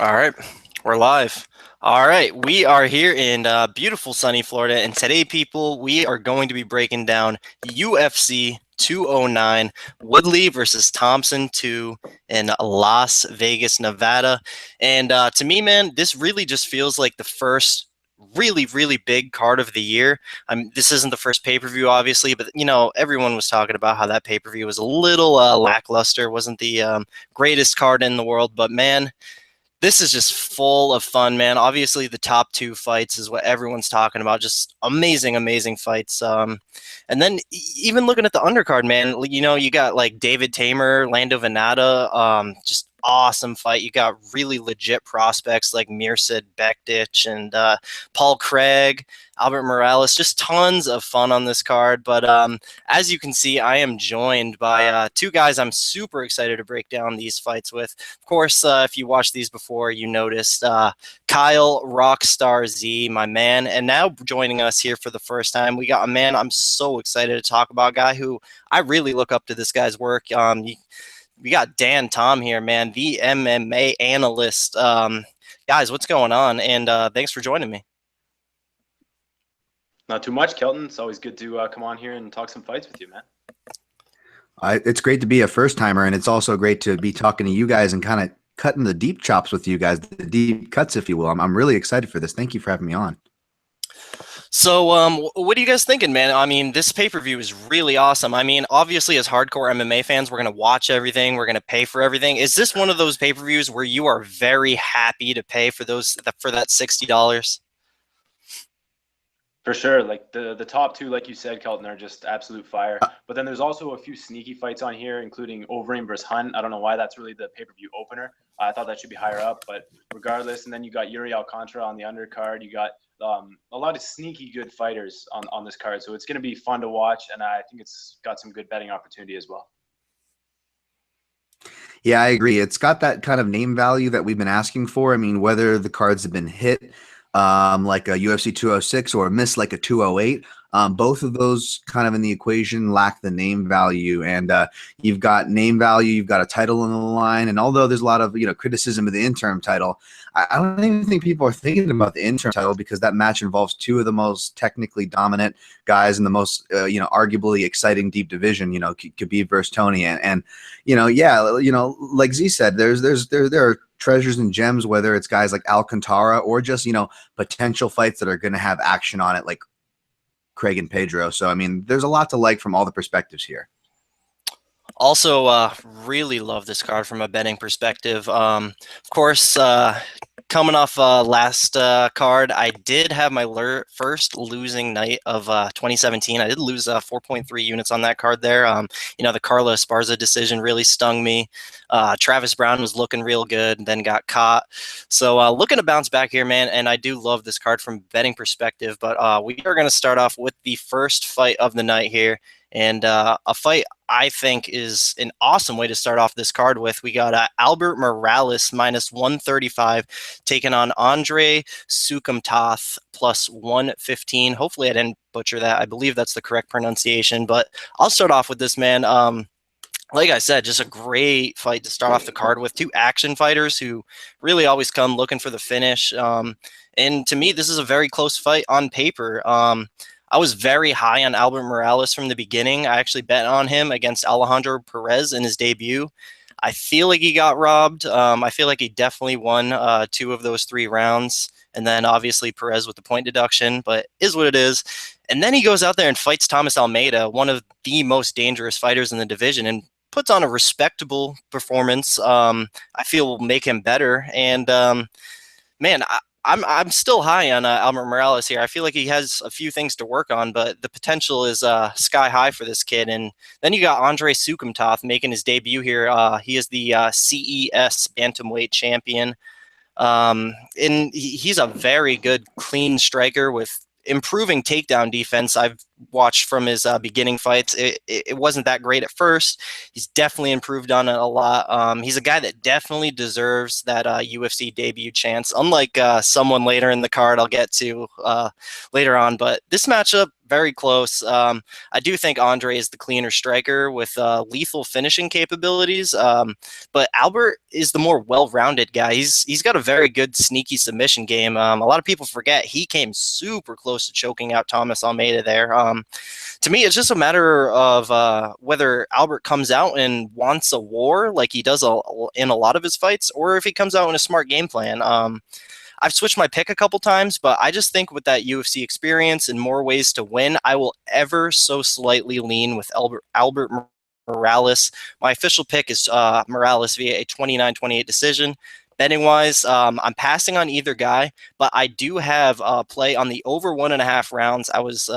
All right, we're live. All right, we are here in beautiful sunny Florida, and today, people, we are going to be breaking down UFC 209, Woodley versus Thompson 2 in Las Vegas, Nevada. And to me, man, this really just feels like the first really big card of the year. This isn't the first pay-per-view, obviously, but everyone was talking about how that pay-per-view was a little lackluster, wasn't the greatest card in the world, but man, this is just full of fun, man. Obviously, the top two fights is what everyone's talking about. Just amazing fights. And then even looking at the undercard, man, you got like David Teymur, Lando Vanata, just awesome fight. You got really legit prospects like Mirsad Bektic and Paul Craig, Albert Morales. Just tons of fun on this card. But as you can see, I am joined by two guys I'm super excited to break down these fights with. Of course, if you watched these before, you noticed Kyle Rockstar Z, my man. And now joining us here for the first time, we got a man I'm so excited to talk about, a guy who I really look up to this guy's work. We got Dan Tom here, man, the MMA analyst. Guys, what's going on? And thanks for joining me. Not too much, Kelton. It's always good to come on here and talk some fights with you, man. It's great to be a first-timer, and it's also great to be talking to you guys and kind of cutting the deep chops with you guys, the deep cuts, if you will. I'm really excited for this. Thank you for having me on. So, what are you guys thinking, man? I mean, this pay-per-view is really awesome. I mean, obviously, as hardcore MMA fans, we're going to watch everything. We're going to pay for everything. Is this one of those pay-per-views where you are very happy to pay for that $60? For sure. Like the top two, like you said, Kelton, are just absolute fire. But then there's also a few sneaky fights on here, including Overeem versus Hunt. I don't know why that's really the pay-per-view opener. I thought that should be higher up, but regardless. And then you got Yuri Alcantara on the undercard. You got a lot of sneaky good fighters on this card. So it's going to be fun to watch, and I think it's got some good betting opportunity as well. Yeah, I agree. It's got that kind of name value that we've been asking for. I mean, whether the cards have been hit like a UFC 206 or a miss like a 208. Both of those kind of in the equation lack the name value, and you've got name value, you've got a title on the line, and although there's a lot of criticism of the interim title, I don't even think people are thinking about the interim title because that match involves two of the most technically dominant guys in the most arguably exciting deep division, Khabib versus Tony, and like Z said, there are treasures and gems, whether it's guys like Alcantara or just potential fights that are going to have action on it, like Craig and Pedro. So I mean, there's a lot to like from all the perspectives here. Also, really love this card from a betting perspective. Of course, coming off last card, I did have my first losing night of 2017. I did lose 4.3 units on that card there. The Carla Esparza decision really stung me. Travis Brown was looking real good, then got caught. So looking to bounce back here, man, and I do love this card from betting perspective. But we are going to start off with the first fight of the night here. And a fight I think is an awesome way to start off this card with. We got Albert Morales minus 135 taking on Andre Sukumthoth plus 115. Hopefully I didn't butcher that. I believe that's the correct pronunciation. But I'll start off with this, man. Like I said, just a great fight to start off the card with. Two action fighters who really always come looking for the finish. And to me, this is a very close fight on paper. I was very high on Albert Morales from the beginning. I actually bet on him against Alejandro Perez in his debut. I feel like he got robbed. I feel like he definitely won 2 of those 3 rounds. And then obviously Perez with the point deduction, but is what it is. And then he goes out there and fights Thomas Almeida, one of the most dangerous fighters in the division, and puts on a respectable performance. I feel will make him better. And man, I'm still high on Albert Morales here. I feel like he has a few things to work on, but the potential is sky high for this kid. And then you got Andre Sukumthoth making his debut here. He is the CES bantamweight champion, and he's a very good, clean striker with improving takedown defense. I've watched from his beginning fights, it wasn't that great at first. He's definitely improved on it a lot. He's a guy that definitely deserves that UFC debut chance, unlike someone later in the card I'll get to later on. But this matchup, very close. I do think Andre is the cleaner striker with lethal finishing capabilities. But Albert is the more well-rounded guy. He's got a very good sneaky submission game. A lot of people forget he came super close to choking out Thomas Almeida there. To me, it's just a matter of whether Albert comes out and wants a war like he does in a lot of his fights, or if he comes out in a smart game plan. I've switched my pick a couple times, but I just think with that UFC experience and more ways to win, I will ever so slightly lean with Albert Morales. My official pick is Morales via a 29-28 decision. Betting wise, I'm passing on either guy, but I do have play on the over 1.5 rounds. I was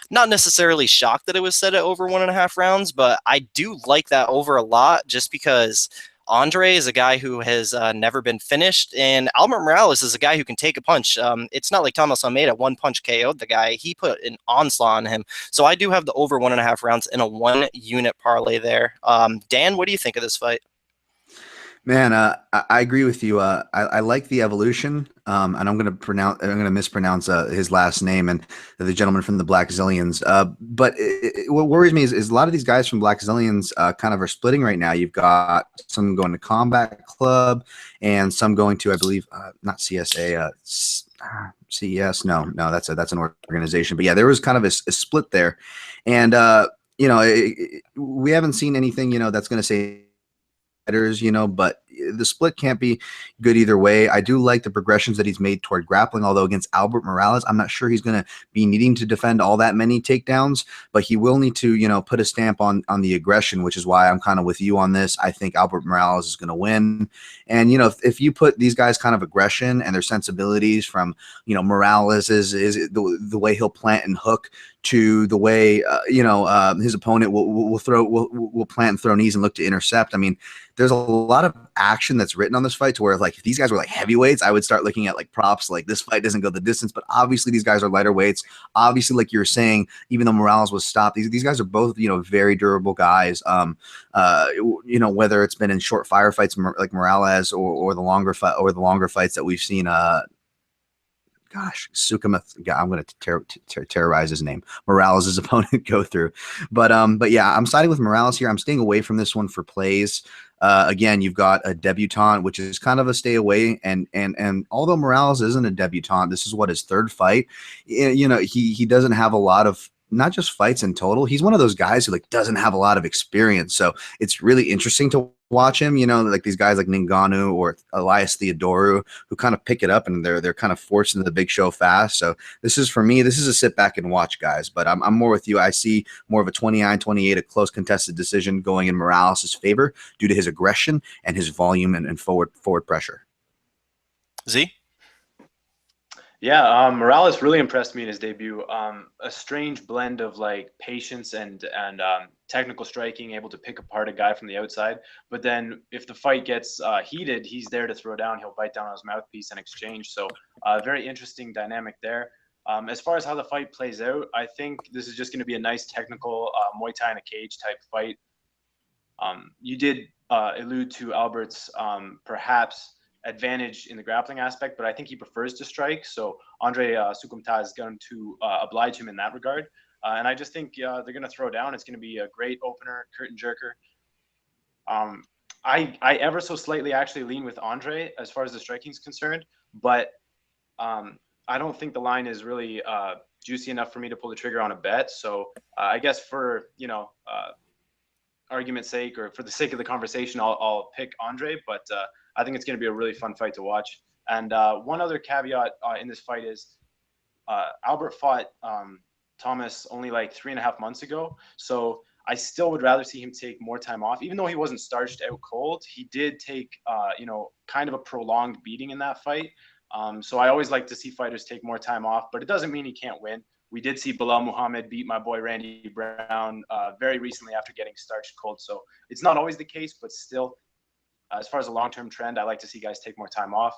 not necessarily shocked that it was set at over 1.5 rounds, but I do like that over a lot just because Andre is a guy who has never been finished, and Albert Morales is a guy who can take a punch. It's not like Thomas Almeida one punch KO'd the guy. He put an onslaught on him. So I do have the over 1.5 rounds in a 1-unit parlay there. Dan, what do you think of this fight? Man, I agree with you. I like the evolution, and I'm going to mispronounce his last name, and the gentleman from the Black Zillions. But what worries me is a lot of these guys from Black Zillions kind of are splitting right now. You've got some going to Combat Club, and some going to, I believe, not CSA, CES. No, that's an organization. But yeah, there was kind of a split there, and we haven't seen anything that's going to say but the split can't be good either way. I do like the progressions that he's made toward grappling, although against Albert Morales, I'm not sure he's going to be needing to defend all that many takedowns, but he will need to, put a stamp on the aggression, which is why I'm kind of with you on this. I think Albert Morales is going to win. And, if you put these guys kind of aggression and their sensibilities from, Morales is the way he'll plant and hook to the way, his opponent will plant and throw knees and look to intercept. I mean, there's a lot of action that's written on this fight to where like if these guys were like heavyweights, I would start looking at like props like this fight doesn't go the distance, but obviously these guys are lighter weights. Obviously, like you were saying, even though Morales was stopped, these guys are both very durable guys. Whether it's been in short firefights like Morales or the longer fights that we've seen. Sukumthoth. I'm going to terrorize his name. Morales' opponent go through, but yeah, I'm siding with Morales here. I'm staying away from this one for plays. Again, you've got a debutant, which is kind of a stay away. And although Morales isn't a debutant, this is what his third fight. He doesn't have a lot of not just fights in total. He's one of those guys who like doesn't have a lot of experience. So it's really interesting to watch him, like these guys like Ngannou or Elias Theodorou who kind of pick it up and they're kind of forced into the big show fast. So this is a sit back and watch, guys, but I'm more with you. I see more of a 29-28, a close contested decision going in Morales' favor due to his aggression and his volume and forward pressure. Z? Yeah, Morales really impressed me in his debut. A strange blend of like patience and technical striking, able to pick apart a guy from the outside. But then if the fight gets heated, he's there to throw down. He'll bite down on his mouthpiece and exchange. So very interesting dynamic there. As far as how the fight plays out, I think this is just going to be a nice technical Muay Thai in a cage type fight. You did allude to Albert's perhaps advantage in the grappling aspect, but I think he prefers to strike. So Andre Sukumthoth is going to oblige him in that regard. And I just think they're going to throw down. It's going to be a great opener, curtain jerker. I ever so slightly actually lean with Andre as far as the striking is concerned, but I don't think the line is really juicy enough for me to pull the trigger on a bet. So I guess for, argument's sake or for the sake of the conversation, I'll pick Andre, but I think it's going to be a really fun fight to watch. And one other caveat in this fight is Albert fought Thomas only like 3.5 months ago. So I still would rather see him take more time off. Even though he wasn't starched out cold, he did take, kind of a prolonged beating in that fight. So I always like to see fighters take more time off, but it doesn't mean he can't win. We did see Bilal Muhammad beat my boy Randy Brown very recently after getting starched cold. So it's not always the case, but still, as far as a long-term trend, I like to see guys take more time off.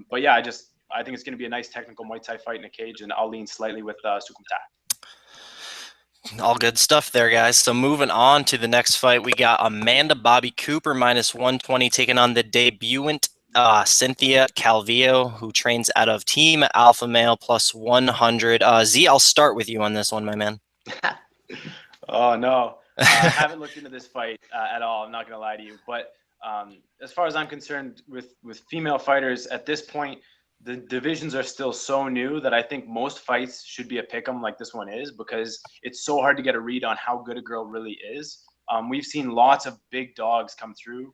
But yeah, I think it's going to be a nice technical Muay Thai fight in a cage, and I'll lean slightly with Sukumthoth. All good stuff there, guys. So moving on to the next fight, we got Amanda Bobby Cooper -120 taking on the debutant Cynthia Calvillo, who trains out of Team Alpha Male +100. Z, I'll start with you on this one, my man. Oh no, I haven't looked into this fight at all. I'm not gonna lie to you, but as far as I'm concerned, with female fighters at this point, the divisions are still so new that I think most fights should be a pick'em like this one is, because it's so hard to get a read on how good a girl really is. We've seen lots of big dogs come through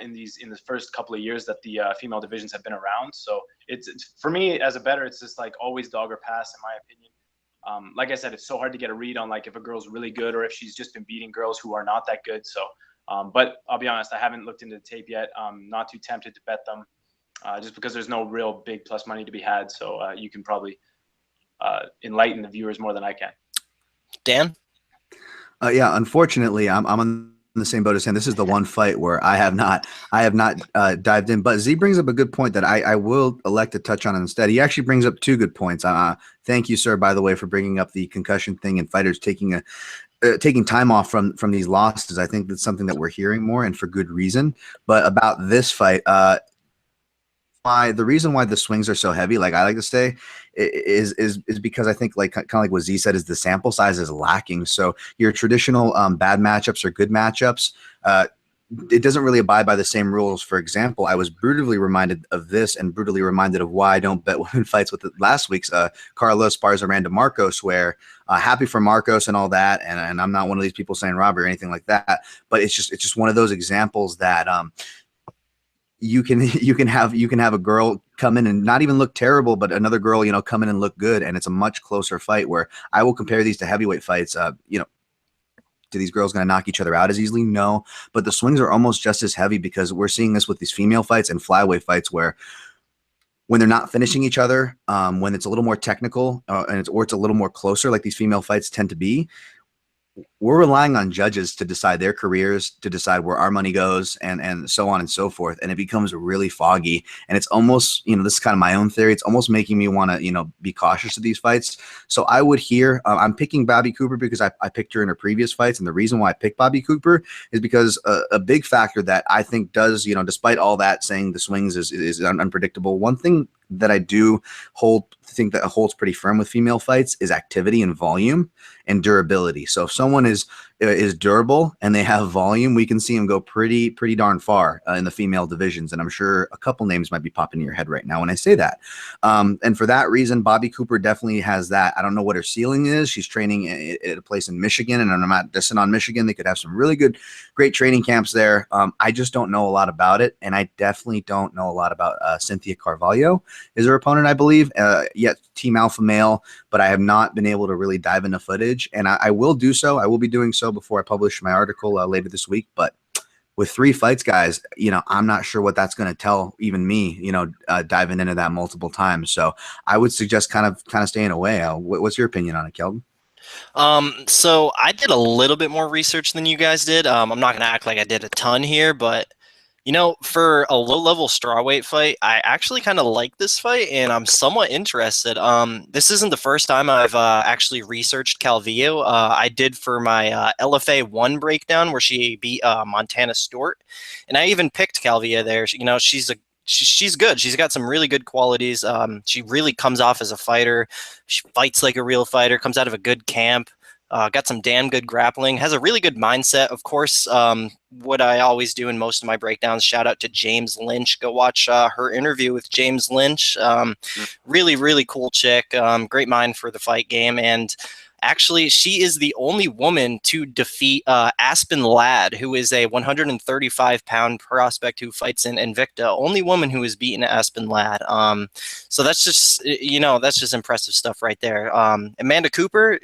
in the first couple of years that the female divisions have been around. So it's for me as a bettor, it's just like always dog or pass in my opinion. Like I said, it's so hard to get a read on like if a girl's really good or if she's just been beating girls who are not that good. So, but I'll be honest, I haven't looked into the tape yet. I'm not too tempted to bet them, just because there's no real big plus money to be had. So you can probably enlighten the viewers more than I can. Dan? Yeah, unfortunately, I'm on the same boat as him. This is the one fight where I have not dived in. But Z brings up a good point that I will elect to touch on instead. He actually brings up two good points. Thank you, sir, by the way, for bringing up the concussion thing and fighters taking time off from these losses. I think that's something that we're hearing more, and for good reason. But about this fight, the reason why the swings are so heavy, like I like to say, is because I think like kind of like what Z said, is the sample size is lacking. So your traditional bad matchups or good matchups, it doesn't really abide by the same rules. For example, I was brutally reminded of this and brutally reminded of why I don't bet women fights with last week's Carlos Barzaranda Marcos, where happy for Marcos and all that, and I'm not one of these people saying robbery or anything like that, but it's just one of those examples that you can have a girl come in and not even look terrible, but another girl, come in and look good, and it's a much closer fight. Where I will compare these to heavyweight fights. Do these girls going to knock each other out as easily? No, but the swings are almost just as heavy, because we're seeing this with these female fights and flyweight fights where when they're not finishing each other, when it's a little more technical and it's a little more closer, like these female fights tend to be, we're relying on judges to decide their careers, to decide where our money goes, and so on and so forth. And it becomes really foggy. And it's almost, this is kind of my own theory. It's almost making me want to, be cautious of these fights. So I would I'm picking Bobby Cooper because I picked her in her previous fights. And the reason why I picked Bobby Cooper is because a big factor that I think does, despite all that saying the swings is unpredictable, one thing that I do think that holds pretty firm with female fights is activity and volume and durability. So if someone is durable and they have volume, we can see them go pretty darn far in the female divisions. And I'm sure a couple names might be popping in your head right now when I say that. And for that reason, Bobby Cooper definitely has that. I don't know what her ceiling is. She's training at a place in Michigan, and I'm not dissing on Michigan. They could have some really great training camps there. I just don't know a lot about it. And I definitely don't know a lot about Cynthia Carvalho is her opponent, I believe. Yet Team Alpha Male, but I have not been able to really dive into footage, and I will do so. I will be doing so before I publish my article later this week. But with 3 fights, guys, I'm not sure what that's going to tell even me, diving into that multiple times. So I would suggest kind of staying away. What's your opinion on it, Kelton? So I did a little bit more research than you guys did. I'm not going to act like I did a ton here, but for a low-level strawweight fight, I actually kind of like this fight, and I'm somewhat interested. This isn't the first time I've actually researched Calvillo. I did for my LFA 1 breakdown where she beat Montana Stewart, and I even picked Calvillo there. She's good. She's got some really good qualities. She really comes off as a fighter. She fights like a real fighter, comes out of a good camp. Got some damn good grappling, has a really good mindset. Of course, what I always do in most of my breakdowns, shout out to James Lynch. Go watch her interview with James Lynch. Really, really cool chick. Great mind for the fight game. And actually, she is the only woman to defeat Aspen Ladd, who is a 135-pound prospect who fights in Invicta. Only woman who has beaten Aspen Ladd. So that's just, that's just impressive stuff right there. Amanda Cooper,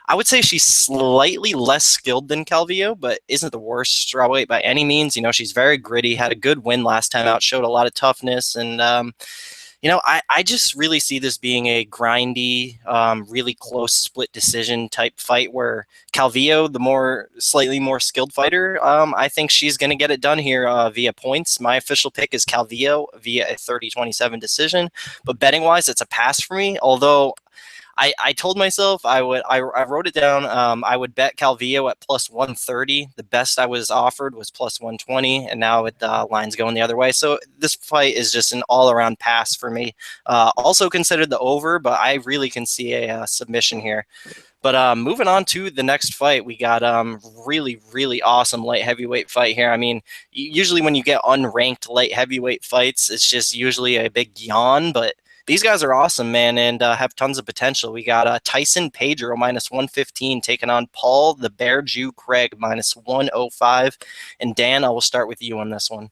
I would say she's slightly less skilled than Calvillo, but isn't the worst strawweight by any means. She's very gritty, had a good win last time out, showed a lot of toughness, and I just really see this being a grindy, really close split decision type fight where Calvillo, the slightly more skilled fighter, I think she's going to get it done here via points. My official pick is Calvillo via a 30-27 decision, but betting wise, it's a pass for me. Although I told myself I wrote it down. I would bet Calvillo at plus 130. The best I was offered was plus 120, and now with the lines going the other way. So this fight is just an all-around pass for me. Also considered the over, but I really can see a submission here. But moving on to the next fight, we got really, really awesome light heavyweight fight here. I mean, usually when you get unranked light heavyweight fights, it's just usually a big yawn, but these guys are awesome, man, and have tons of potential. We got Tyson Pedro minus 115 taking on Paul the Bear Jew Craig minus 105. And Dan, I will start with you on this one.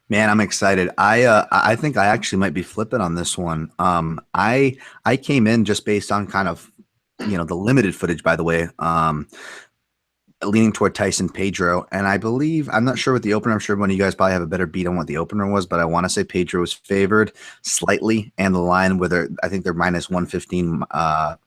Man, I'm excited. I think I actually might be flipping on this one. I came in just based on kind of, you know, the limited footage, by the way, leaning toward Tyson Pedro. And I believe, I'm not sure what the opener, I'm sure one of you guys probably have a better beat on what the opener was, but I want to say Pedro was favored slightly. And the line where I think they're minus 115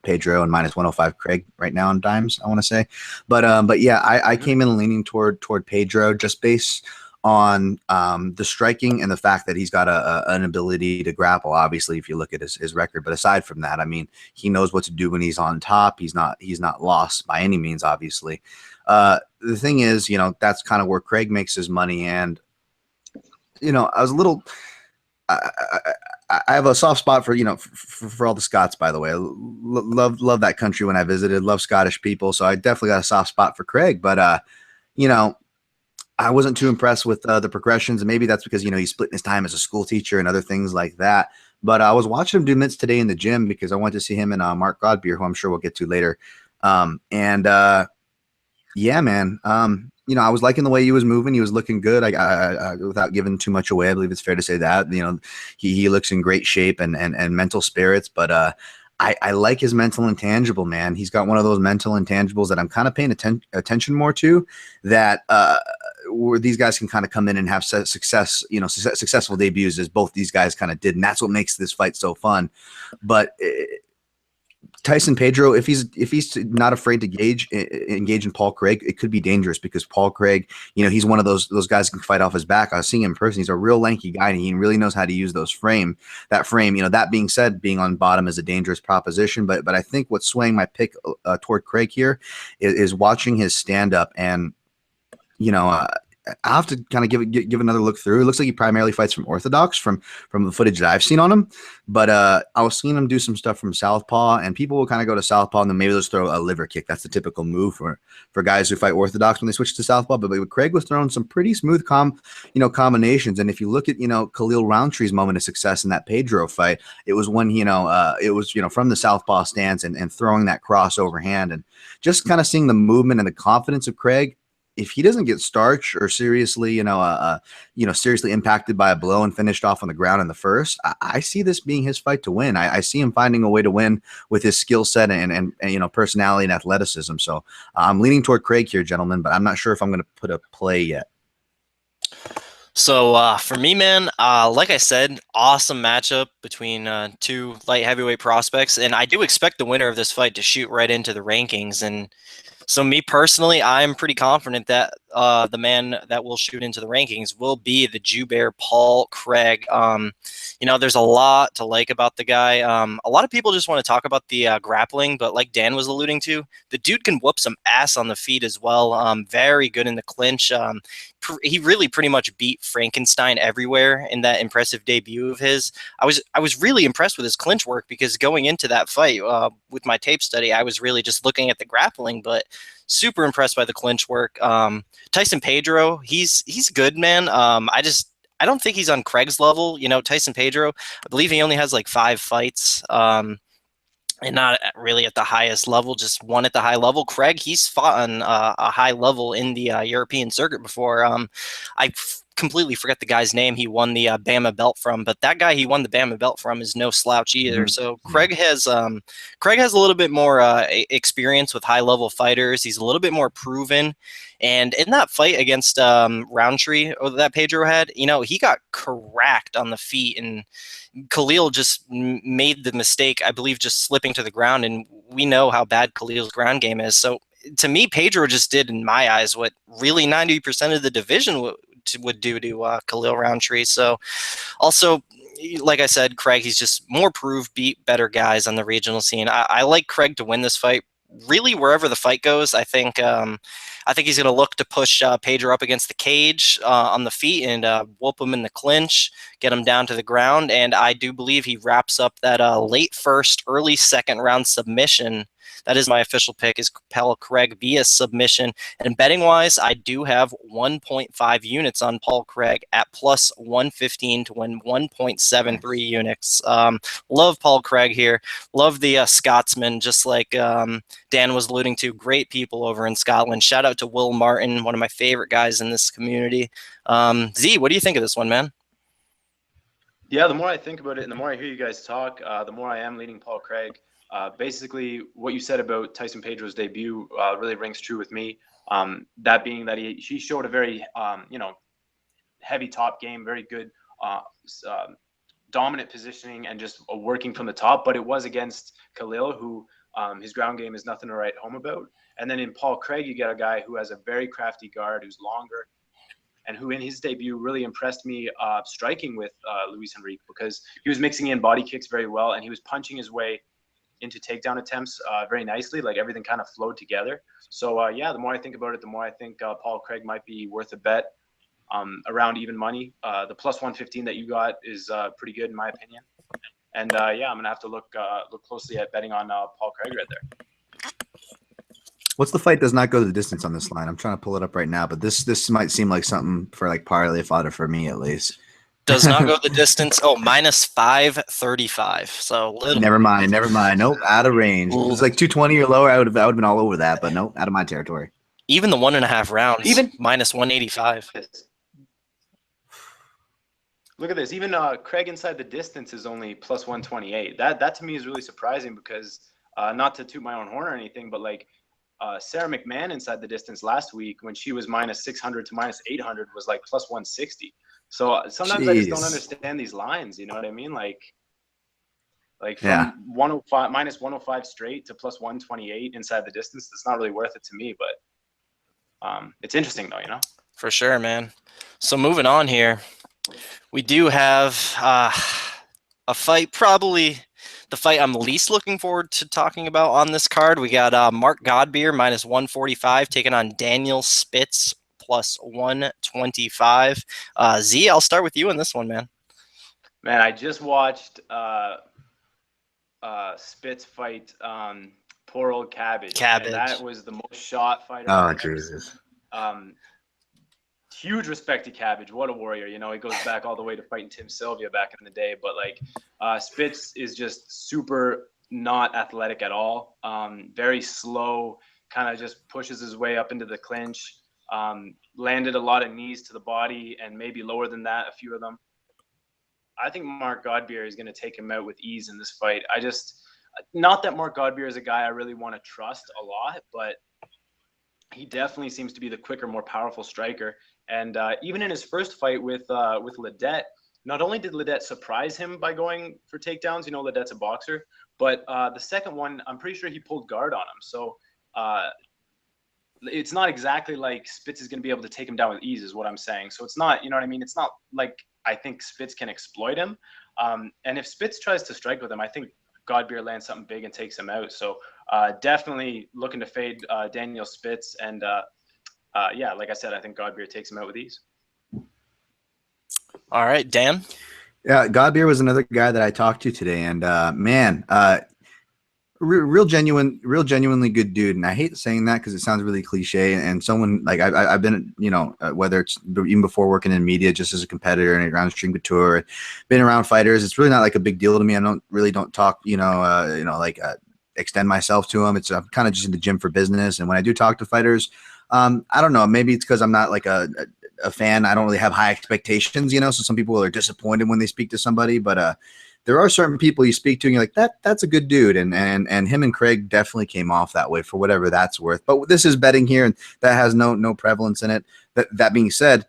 Pedro and minus 105 Craig right now on dimes, I want to say. But yeah, I came in leaning toward Pedro just based on the striking and the fact that he's got an ability to grapple, obviously, if you look at his record. But aside from that, I mean, he knows what to do when he's on top. He's not lost by any means, obviously. The thing is, you know, that's kind of where Craig makes his money. And, you know, I was a little I have a soft spot for, you know, for all the Scots, by the way. I love that country when I visited, love Scottish people. So I definitely got a soft spot for Craig. But, you know, I wasn't too impressed with the progressions, and maybe that's because, you know, he's splitting his time as a school teacher and other things like that. But I was watching him do mitts today in the gym because I wanted to see him and Mark Godbeer, who I'm sure we'll get to later. Yeah, man. You know, I was liking the way he was moving. He was looking good. I without giving too much away, I believe it's fair to say that. You know, he looks in great shape and mental spirits. But I like his mental intangible, man. He's got one of those mental intangibles that I'm kind of paying attention more to, that where these guys can kind of come in and have successful debuts, as both these guys kind of did. And that's what makes this fight so fun. But Tyson Pedro, if he's not afraid to engage in Paul Craig, it could be dangerous, because Paul Craig, you know, he's one of those guys who can fight off his back. I was seeing him in person. He's a real lanky guy, and he really knows how to use that frame. You know, that being said, being on bottom is a dangerous proposition. But I think what's swaying my pick toward Craig here is watching his stand up. And, you know, I'll have to kind of give another look through. It looks like he primarily fights from orthodox from the footage that I've seen on him. But I was seeing him do some stuff from southpaw, and people will kind of go to southpaw and then maybe they'll throw a liver kick. That's the typical move for guys who fight orthodox when they switch to southpaw. But Craig was throwing some pretty smooth combinations. And if you look at, you know, Khalil Roundtree's moment of success in that Pedro fight, it was when, you know, it was, you know, from the southpaw stance and throwing that cross overhand, and just kind of seeing the movement and the confidence of Craig. If he doesn't get starched or seriously, seriously impacted by a blow and finished off on the ground in the first, I see this being his fight to win. I see him finding a way to win with his skill set and you know, personality and athleticism. So I'm leaning toward Craig here, gentlemen, but I'm not sure if I'm going to put a play yet. So for me, man, like I said, awesome matchup between two light heavyweight prospects, and I do expect the winner of this fight to shoot right into the rankings. And so me personally, I'm pretty confident that the man that will shoot into the rankings will be the Jew Bear Paul Craig. You know, there's a lot to like about the guy. A lot of people just want to talk about the grappling, but like Dan was alluding to, the dude can whoop some ass on the feet as well. Very good in the clinch. He really pretty much beat Frankenstein everywhere in that impressive debut of his. I was really impressed with his clinch work, because going into that fight with my tape study, I was really just looking at the grappling, but super impressed by the clinch work. Tyson Pedro, he's good, man. I don't think he's on Craig's level. You know, Tyson Pedro, I believe he only has like 5 fights. And not really at the highest level, just one at the high level. Craig, he's fought on a high level in the European circuit before. I completely forget the guy's name he won the Bama belt from, but that guy he won the Bama belt from is no slouch either. Mm-hmm. So Craig has a little bit more experience with high level fighters. He's a little bit more proven. And in that fight against Roundtree that Pedro had, you know, he got cracked on the feet, and Khalil just made the mistake, I believe, just slipping to the ground. And we know how bad Khalil's ground game is. So to me, Pedro just did, in my eyes, what really 90% of the division would do to Khalil Roundtree. So also, like I said, Craig, he's just more proved, beat better guys on the regional scene. I like Craig to win this fight. Really, wherever the fight goes, I think he's going to look to push Pedro up against the cage on the feet and whoop him in the clinch, get him down to the ground. And I do believe he wraps up that late first, early second round submission. That is my official pick, is Paul Craig via submission. And betting-wise, I do have 1.5 units on Paul Craig at plus 115 to win 1.73 units. Love Paul Craig here. Love the Scotsman, just like Dan was alluding to. Great people over in Scotland. Shout out to Will Martin, one of my favorite guys in this community. Z, what do you think of this one, man? Yeah, the more I think about it and the more I hear you guys talk, the more I am leaning Paul Craig. Basically, what you said about Tyson Pedro's debut really rings true with me. That being that he showed a very, heavy top game, very good, dominant positioning, and just working from the top. But it was against Calvillo, who his ground game is nothing to write home about. And then in Paul Craig, you get a guy who has a very crafty guard, who's longer, and who in his debut really impressed me striking with Luis Henrique, because he was mixing in body kicks very well, and he was punching his way into takedown attempts very nicely. Like, everything kind of flowed together. So yeah, the more I think about it, the more I think Paul Craig might be worth a bet around even money. The plus 115 that you got is pretty good in my opinion. And yeah, I'm gonna have to look closely at betting on Paul Craig right there. What's the fight does not go the distance on this line? I'm trying to pull it up right now, but this might seem like something for like parlay fodder for me at least. Does not go the distance. Oh, minus 535. So little. Never mind. Nope, out of range. It was like 220 or lower. I would have been all over that, but nope, out of my territory. Even the 1.5 rounds, even minus 185. Look at this. Even Craig inside the distance is only plus 128. That to me is really surprising, because not to toot my own horn or anything, but like Sarah McMahon inside the distance last week, when she was minus 600 to minus 800, was like plus 160. So sometimes I just don't understand these lines. You know what I mean? Like from 105 minus 105 straight to plus 128 inside the distance. That's not really worth it to me, but it's interesting though, you know? For sure, man. So moving on here, we do have a fight, probably the fight I'm least looking forward to talking about on this card. We got Mark Godbeer minus 145 taking on Daniel Spitz plus 125. Z, I'll start with you in this one, man. Man, I just watched Spitz fight poor old Cabbage. And that was the most shot fighter. Oh, Jesus. Huge respect to Cabbage. What a warrior. You know, he goes back all the way to fighting Tim Sylvia back in the day. But like Spitz is just super not athletic at all. Very slow, kind of just pushes his way up into the clinch. Landed a lot of knees to the body, and maybe lower than that, a few of them. I think Mark Godbeer is going to take him out with ease in this fight. Not that Mark Godbeer is a guy I really want to trust a lot, but he definitely seems to be the quicker, more powerful striker. And even in his first fight with Ledet, not only did Ledet surprise him by going for takedowns, you know, Ledet's a boxer, but the second one, I'm pretty sure he pulled guard on him. So it's not exactly like Spitz is going to be able to take him down with ease, is what I'm saying. So it's not, you know what I mean? It's not like I think Spitz can exploit him. And if Spitz tries to strike with him, I think Godbeer lands something big and takes him out. So definitely looking to fade Daniel Spitz. And yeah, like I said, I think Godbeer takes him out with ease. All right, Dan. Yeah, Godbeer was another guy that I talked to today, and man, real genuinely good dude. And I hate saying that because it sounds really cliche. And someone like I've been, you know, whether it's even before working in media, just as a competitor and around Stream Couture, been around fighters. It's really not like a big deal to me. I don't talk, extend myself to them. I'm kind of just in the gym for business. And when I do talk to fighters, I don't know, maybe it's because I'm not like a fan. I don't really have high expectations, you know. So some people are disappointed when they speak to somebody, but there are certain people you speak to and you're like, that's a good dude. And him and Craig definitely came off that way, for whatever that's worth. But this is betting here, and that has no prevalence in it. That being said,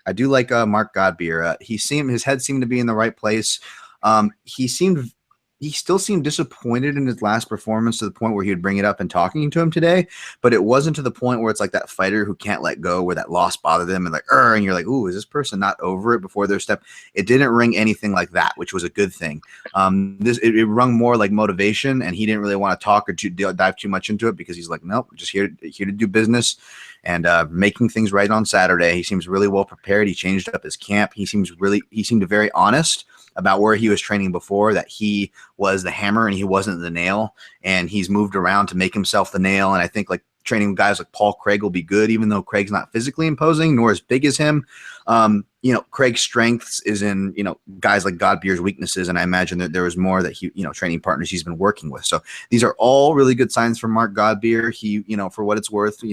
I do like Mark Godbeer. His head seemed to be in the right place. He seemed he still seemed disappointed in his last performance to the point where he would bring it up and talking to him today, but it wasn't to the point where it's like that fighter who can't let go, where that loss bothered them and like, and you're like, ooh, is this person not over it before their step? It didn't ring anything like that, which was a good thing. It rung more like motivation, and he didn't really want to talk or dive too much into it because he's like, nope, just here to do business and making things right on Saturday. He seems really well prepared. He changed up his camp. He seemed very honest about where he was training before, that he was the hammer and he wasn't the nail, and he's moved around to make himself the nail. And I think like training guys like Paul Craig will be good, even though Craig's not physically imposing nor as big as him. Craig's strengths is in, guys like Godbeer's weaknesses. And I imagine that there was more that he, training partners he's been working with. So these are all really good signs for Mark Godbeer. He, for what it's worth,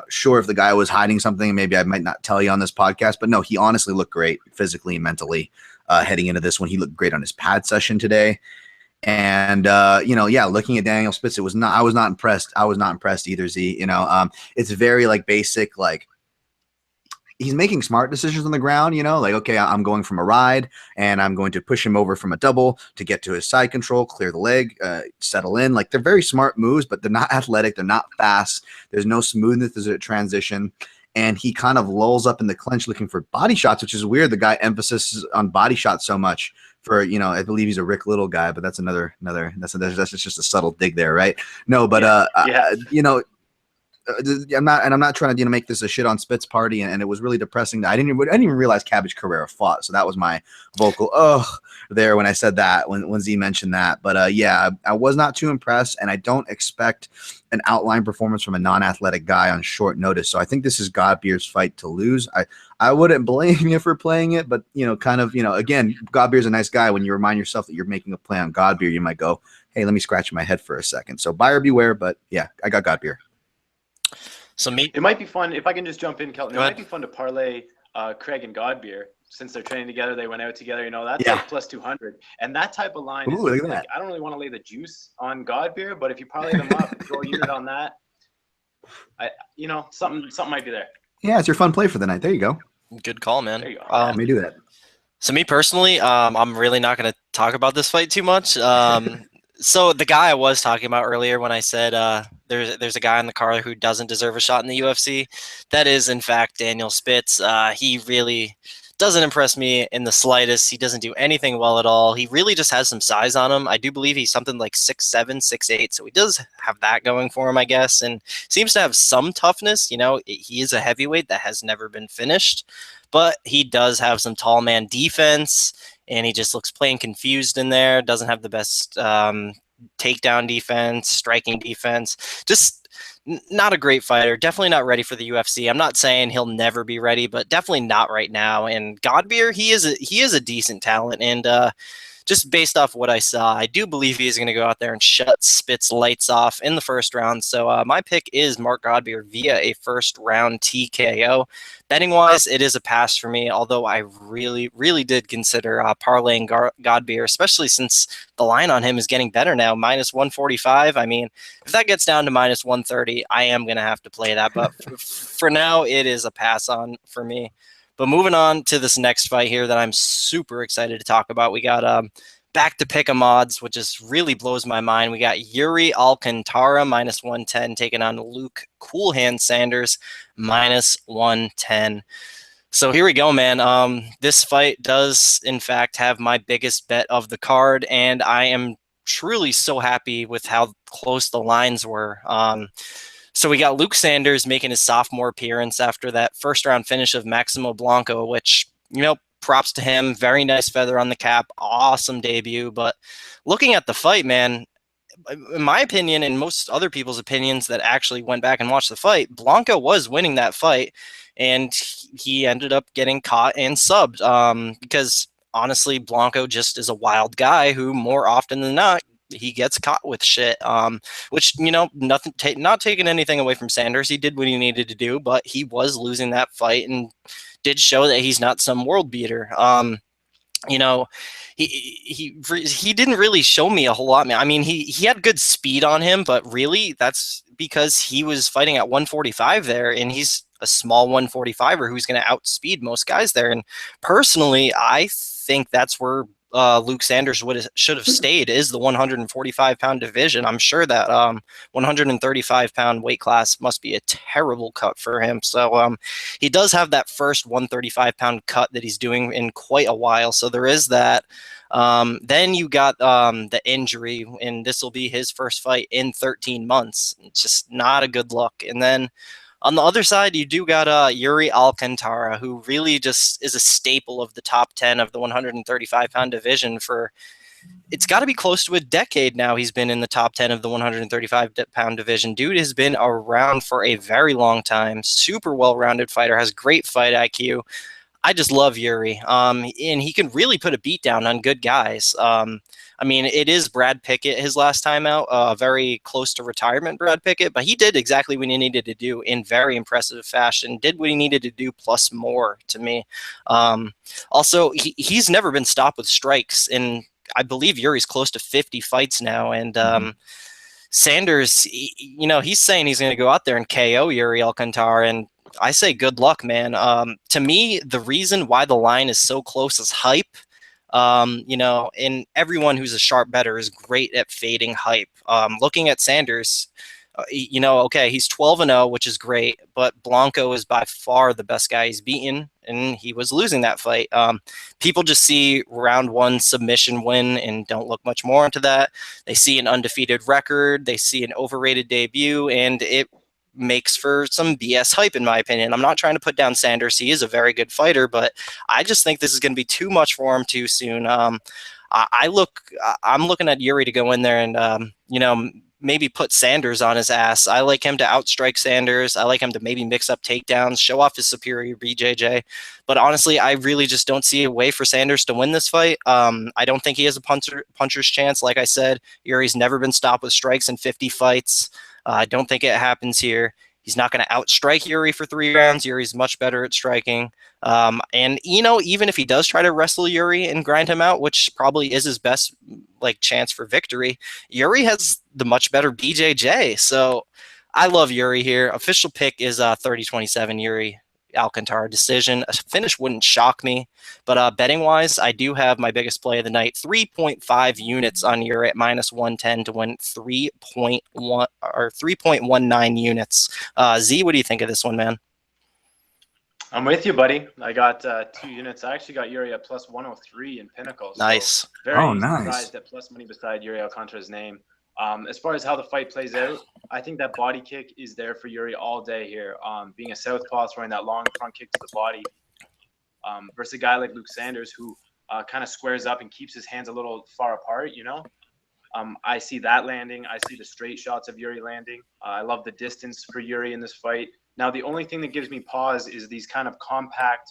sure, if the guy was hiding something, maybe I might not tell you on this podcast, but no, he honestly looked great physically and mentally heading into this one. He looked great on his pad session today. And, looking at Daniel Spitz, I was not impressed. I was not impressed either, Z. It's very like basic, like he's making smart decisions on the ground, like, okay, I'm going from a ride and I'm going to push him over from a double to get to his side control, clear the leg, settle in. Like, they're very smart moves, but they're not athletic. They're not fast. There's no smoothness as a transition. And he kind of lulls up in the clinch looking for body shots, which is weird. The guy emphasizes on body shots so much for, I believe he's a Rick Little guy, but that's that's just a subtle dig there, right? No, but I'm not trying to make this a shit on Spitz party, and it was really depressing. I didn't even realize Cabbage Carrera fought, so that was my vocal there when I said that, when Z mentioned that. But I was not too impressed, and I don't expect an outline performance from a non-athletic guy on short notice. So I think this is Godbeer's fight to lose. I wouldn't blame you for playing it, but again, Godbeer's a nice guy. When you remind yourself that you're making a play on Godbeer, you might go, hey, let me scratch my head for a second. So buyer beware, but yeah, I got Godbeer. It might be fun if I can just jump in, Kelton. It might be fun to parlay Craig and Godbeer, since they're training together. They went out together. That's like plus 200, and that type of line. Ooh, look at that. I don't really want to lay the juice on Godbeer, but if you parlay them up, throw a unit on that, something might be there. Yeah, it's your fun play for the night. There you go. Good call, man. There you go. Let me do that. So me personally, I'm really not going to talk about this fight too much. So the guy I was talking about earlier when I said there's a guy on the card who doesn't deserve a shot in the UFC, that is in fact Daniel Spitz. He really doesn't impress me in the slightest. He doesn't do anything well at all. He really just has some size on him. I do believe he's something like 6'7", 6'8", so he does have that going for him, I guess, and seems to have some toughness. He is a heavyweight that has never been finished, but he does have some tall man defense, and he just looks plain confused in there. Doesn't have the best takedown defense, striking defense. Just not a great fighter. Definitely not ready for the UFC. I'm not saying he'll never be ready, but definitely not right now. And Godbeer, he is a decent talent, and just based off what I saw, I do believe he is going to go out there and shut Spitz lights off in the first round. So my pick is Mark Godbeer via a first round TKO. Betting wise, it is a pass for me, although I really, really did consider parlaying Godbeer, especially since the line on him is getting better now, minus 145. I mean, if that gets down to minus 130, I am going to have to play that. But for now, it is a pass on for me. But moving on to this next fight here that I'm super excited to talk about, we got back to pick'em odds, which just really blows my mind. We got Yuri Alcantara minus 110 taking on Luke Coolhand Sanders minus 110. So here we go, man. This fight does, in fact, have my biggest bet of the card, and I am truly so happy with how close the lines were. So we got Luke Sanders making his sophomore appearance after that first round finish of Maximo Blanco, which, props to him. Very nice feather on the cap. Awesome debut. But looking at the fight, man, in my opinion and most other people's opinions that actually went back and watched the fight, Blanco was winning that fight, and he ended up getting caught and subbed because honestly, Blanco just is a wild guy who more often than not, he gets caught with shit, which, not taking anything away from Sanders. He did what he needed to do, but he was losing that fight and did show that he's not some world beater. He didn't really show me a whole lot, man. I mean, he had good speed on him, but really that's because he was fighting at 145 there, and he's a small 145er who's going to outspeed most guys there. And personally, I think that's where Luke Sanders should have stayed is the 145-pound division. I'm sure that 135-pound weight class must be a terrible cut for him. So he does have that first 135-pound cut that he's doing in quite a while. So there is that. Then you got the injury, and this will be his first fight in 13 months. It's just not a good look. And then on the other side, you do got Yuri Alcantara, who really just is a staple of the top 10 of the 135-pound division for it's got to be close to a decade now. He's been in the top 10 of the 135-pound division. Dude has been around for a very long time. Super well-rounded fighter, has great fight IQ. I just love Yuri. And he can really put a beat down on good guys. I mean, it is Brad Pickett his last time out, very close to retirement Brad Pickett, but he did exactly what he needed to do in very impressive fashion, did what he needed to do plus more to me. Also, he's never been stopped with strikes, and I believe Yuri's close to 50 fights now, and Sanders, he's saying he's going to go out there and KO Yuri Alcantara, and I say good luck, man. To me, the reason why the line is so close is hype. And everyone who's a sharp bettor is great at fading hype. Looking at Sanders, okay, he's 12-0, which is great, but Blanco is by far the best guy he's beaten, and he was losing that fight. People just see round one submission win and don't look much more into that. They see an undefeated record, they see an overrated debut, and it makes for some BS hype, in my opinion. I'm not trying to put down Sanders. He is a very good fighter, but I just think this is going to be too much for him too soon. I'm looking at Yuri to go in there and, maybe put Sanders on his ass. I like him to outstrike Sanders. I like him to maybe mix up takedowns, show off his superior BJJ. But honestly, I really just don't see a way for Sanders to win this fight. I don't think he has a puncher's chance. Like I said, Yuri's never been stopped with strikes in 50 fights. I don't think it happens here. He's not going to outstrike Yuri for 3 rounds. Yuri's much better at striking. And even if he does try to wrestle Yuri and grind him out, which probably is his best chance for victory, Yuri has the much better BJJ. So I love Yuri here. Official pick is 30-27 Yuri Alcantara decision. A finish wouldn't shock me, but betting wise, I do have my biggest play of the night, 3.5 units on Yuri at -110 to win 3.1 or 3.19 units. Z, what do you think of this one, man? I'm with you, buddy. I got 2 units. I actually got Yuri at +103 in Pinnacle. So nice. Very surprised at plus money beside Yuri Alcantara's name. As far as how the fight plays out, I think that body kick is there for Yuri all day here. Being a southpaw, throwing that long front kick to the body versus a guy like Luke Sanders who kind of squares up and keeps his hands a little far apart, I see that landing. I see the straight shots of Yuri landing. I love the distance for Yuri in this fight. Now, the only thing that gives me pause is these kind of compact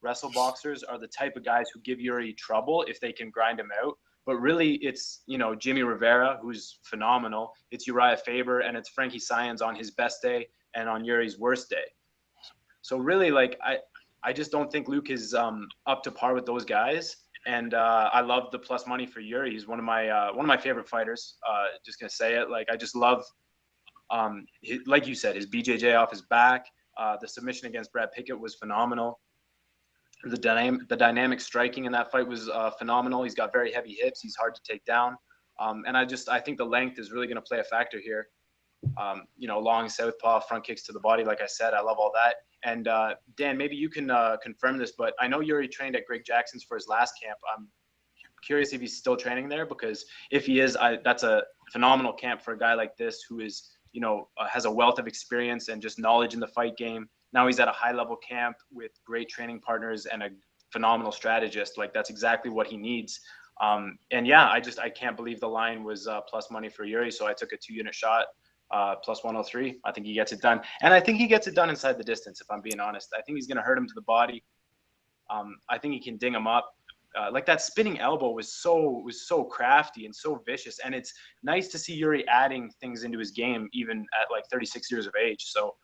wrestle boxers are the type of guys who give Yuri trouble if they can grind him out. But really, it's, Jimmy Rivera, who's phenomenal. It's Uriah Faber, and it's Frankie Saenz on his best day and on Yuri's worst day. So really, I just don't think Luke is up to par with those guys. And I love the plus money for Yuri. He's one of my favorite fighters. Just gonna say it. I just love, like you said, his BJJ off his back. The submission against Brad Pickett was phenomenal. The dynamic striking in that fight was phenomenal. He's got very heavy hips. He's hard to take down. And I think the length is really going to play a factor here. Long southpaw, front kicks to the body. Like I said, I love all that. And Dan, maybe you can confirm this, but I know Yuri trained at Greg Jackson's for his last camp. I'm curious if he's still training there, because if he is, that's a phenomenal camp for a guy like this who is, has a wealth of experience and just knowledge in the fight game. Now he's at a high-level camp with great training partners and a phenomenal strategist. That's exactly what he needs. And yeah, I can't believe the line was plus money for Yuri, so I took a 2-unit shot, plus 103. I think he gets it done. And I think he gets it done inside the distance, if I'm being honest. I think he's going to hurt him to the body. I think he can ding him up. That spinning elbow was so crafty and so vicious. And it's nice to see Yuri adding things into his game, even at 36 years of age. So,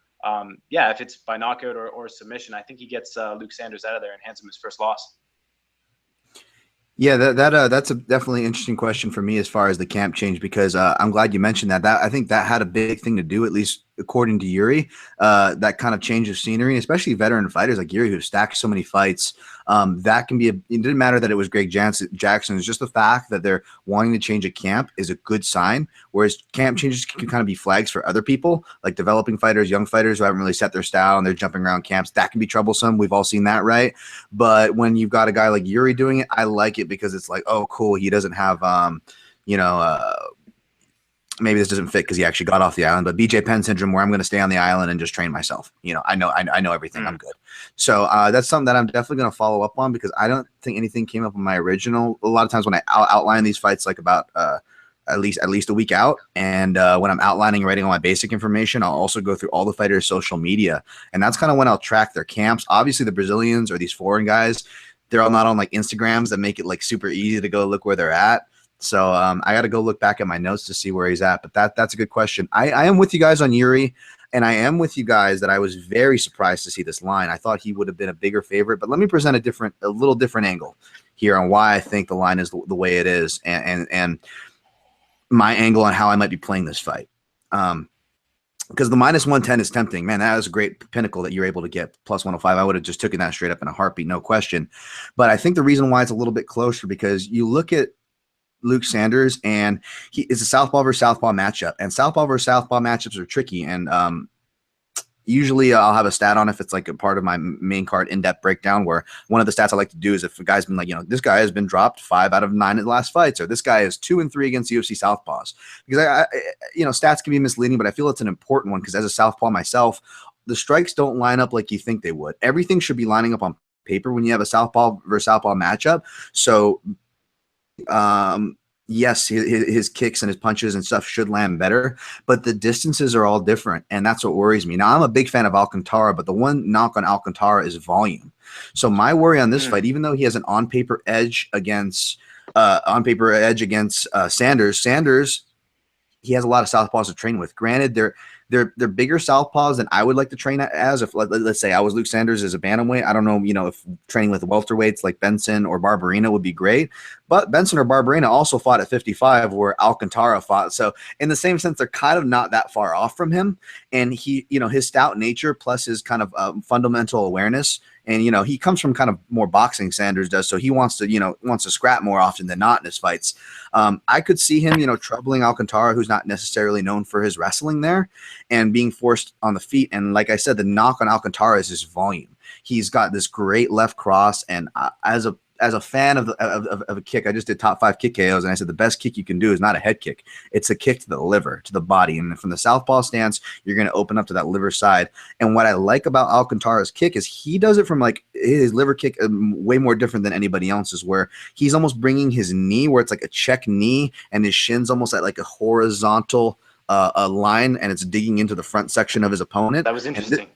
if it's by knockout or submission, I think he gets Luke Sanders out of there and hands him his first loss. Yeah, that's a definitely interesting question for me as far as the camp change, because I'm glad you mentioned that. I think that had a big thing to do, at least according to Yuri, that kind of change of scenery, especially veteran fighters like Yuri who stacked so many fights. That can be it didn't matter that it was Greg Jackson. It's just the fact that they're wanting to change a camp is a good sign. Whereas camp changes can kind of be flags for other people, like developing fighters, young fighters who haven't really set their style and they're jumping around camps. That can be troublesome. We've all seen that, right? But when you've got a guy like Yuri doing it, I like it because it's like, oh, cool. He doesn't have, maybe this doesn't fit because he actually got off the island, but BJ Penn syndrome where I'm going to stay on the island and just train myself. I know everything. I'm good. So that's something that I'm definitely going to follow up on because I don't think anything came up in my original. A lot of times when I outline these fights, like about at least a week out. And when I'm outlining, writing all my basic information, I'll also go through all the fighters' social media. And that's kind of when I'll track their camps. Obviously the Brazilians or these foreign guys, they're all not on like Instagrams that make it like super easy to go look where they're at. So I got to go look back at my notes to see where he's at. But that's a good question. I am with you guys on Yuri, and I am with you guys that I was very surprised to see this line. I thought he would have been a bigger favorite. But let me present a little different angle here on why I think the line is the way it is, and my angle on how I might be playing this fight. Because the minus 110 is tempting. Man, that was a great pinnacle that you're able to get, plus 105. I would have just taken that straight up in a heartbeat, no question. But I think the reason why it's a little bit closer because you look at Luke Sanders, and he is a southpaw versus southpaw matchup, and southpaw versus southpaw matchups are tricky. And usually I'll have a stat on if it's like a part of my main card in-depth breakdown, where one of the stats I like to do is if a guy's been like, this guy has been dropped 5 out of 9 in the last fights, or this guy is 2-3 against UFC southpaws. Because I stats can be misleading, but I feel it's an important one because as a southpaw myself, the strikes don't line up like you think they would. Everything should be lining up on paper when you have a southpaw versus southpaw matchup. So yes, his kicks and his punches and stuff should land better, but the distances are all different, and that's what worries me. Now, I'm a big fan of Alcantara, but the one knock on Alcantara is volume. So my worry on this fight, even though he has an on-paper edge against Sanders, he has a lot of southpaws to train with. Granted, they're bigger southpaws than I would like to train as. If let's say I was Luke Sanders as a bantamweight, I don't know, if training with welterweights like Benson or Barberena would be great. But Benson or Barberena also fought at 55, where Alcantara fought. So in the same sense, they're kind of not that far off from him. And he, his stout nature plus his kind of fundamental awareness. And, he comes from kind of more boxing, Sanders does. So he wants to scrap more often than not in his fights. I could see him, troubling Alcantara, who's not necessarily known for his wrestling there, and being forced on the feet. And like I said, the knock on Alcantara is his volume. He's got this great left cross. And as a fan of a kick, I just did top 5 kick KOs, and I said the best kick you can do is not a head kick. It's a kick to the liver, to the body. And from the southpaw stance, you're going to open up to that liver side. And what I like about Alcantara's kick is he does it from like his liver kick way more different than anybody else's, where he's almost bringing his knee where it's like a check knee, and his shin's almost at like a horizontal a line, and it's digging into the front section of his opponent. That was interesting.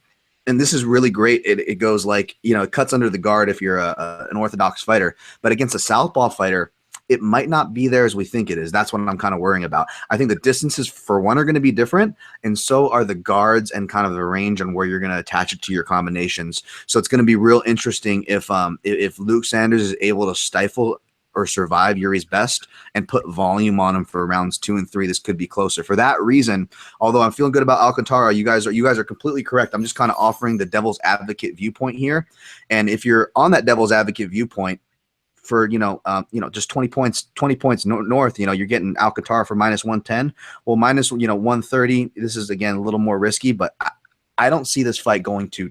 And this is really great. It goes like, it cuts under the guard if you're an orthodox fighter. But against a southpaw fighter, it might not be there as we think it is. That's what I'm kind of worrying about. I think the distances, for one, are going to be different, and so are the guards and kind of the range on where you're going to attach it to your combinations. So it's going to be real interesting if Luke Sanders is able to stifle or survive Yuri's best and put volume on him for rounds 2 and 3. This could be closer. For that reason, although I'm feeling good about Alcantara, you guys are completely correct. I'm just kind of offering the devil's advocate viewpoint here. And if you're on that devil's advocate viewpoint for, just 20 points north, you're getting Alcantara for minus 110. Well, minus, 130. This is, again, a little more risky, but I don't see this fight going to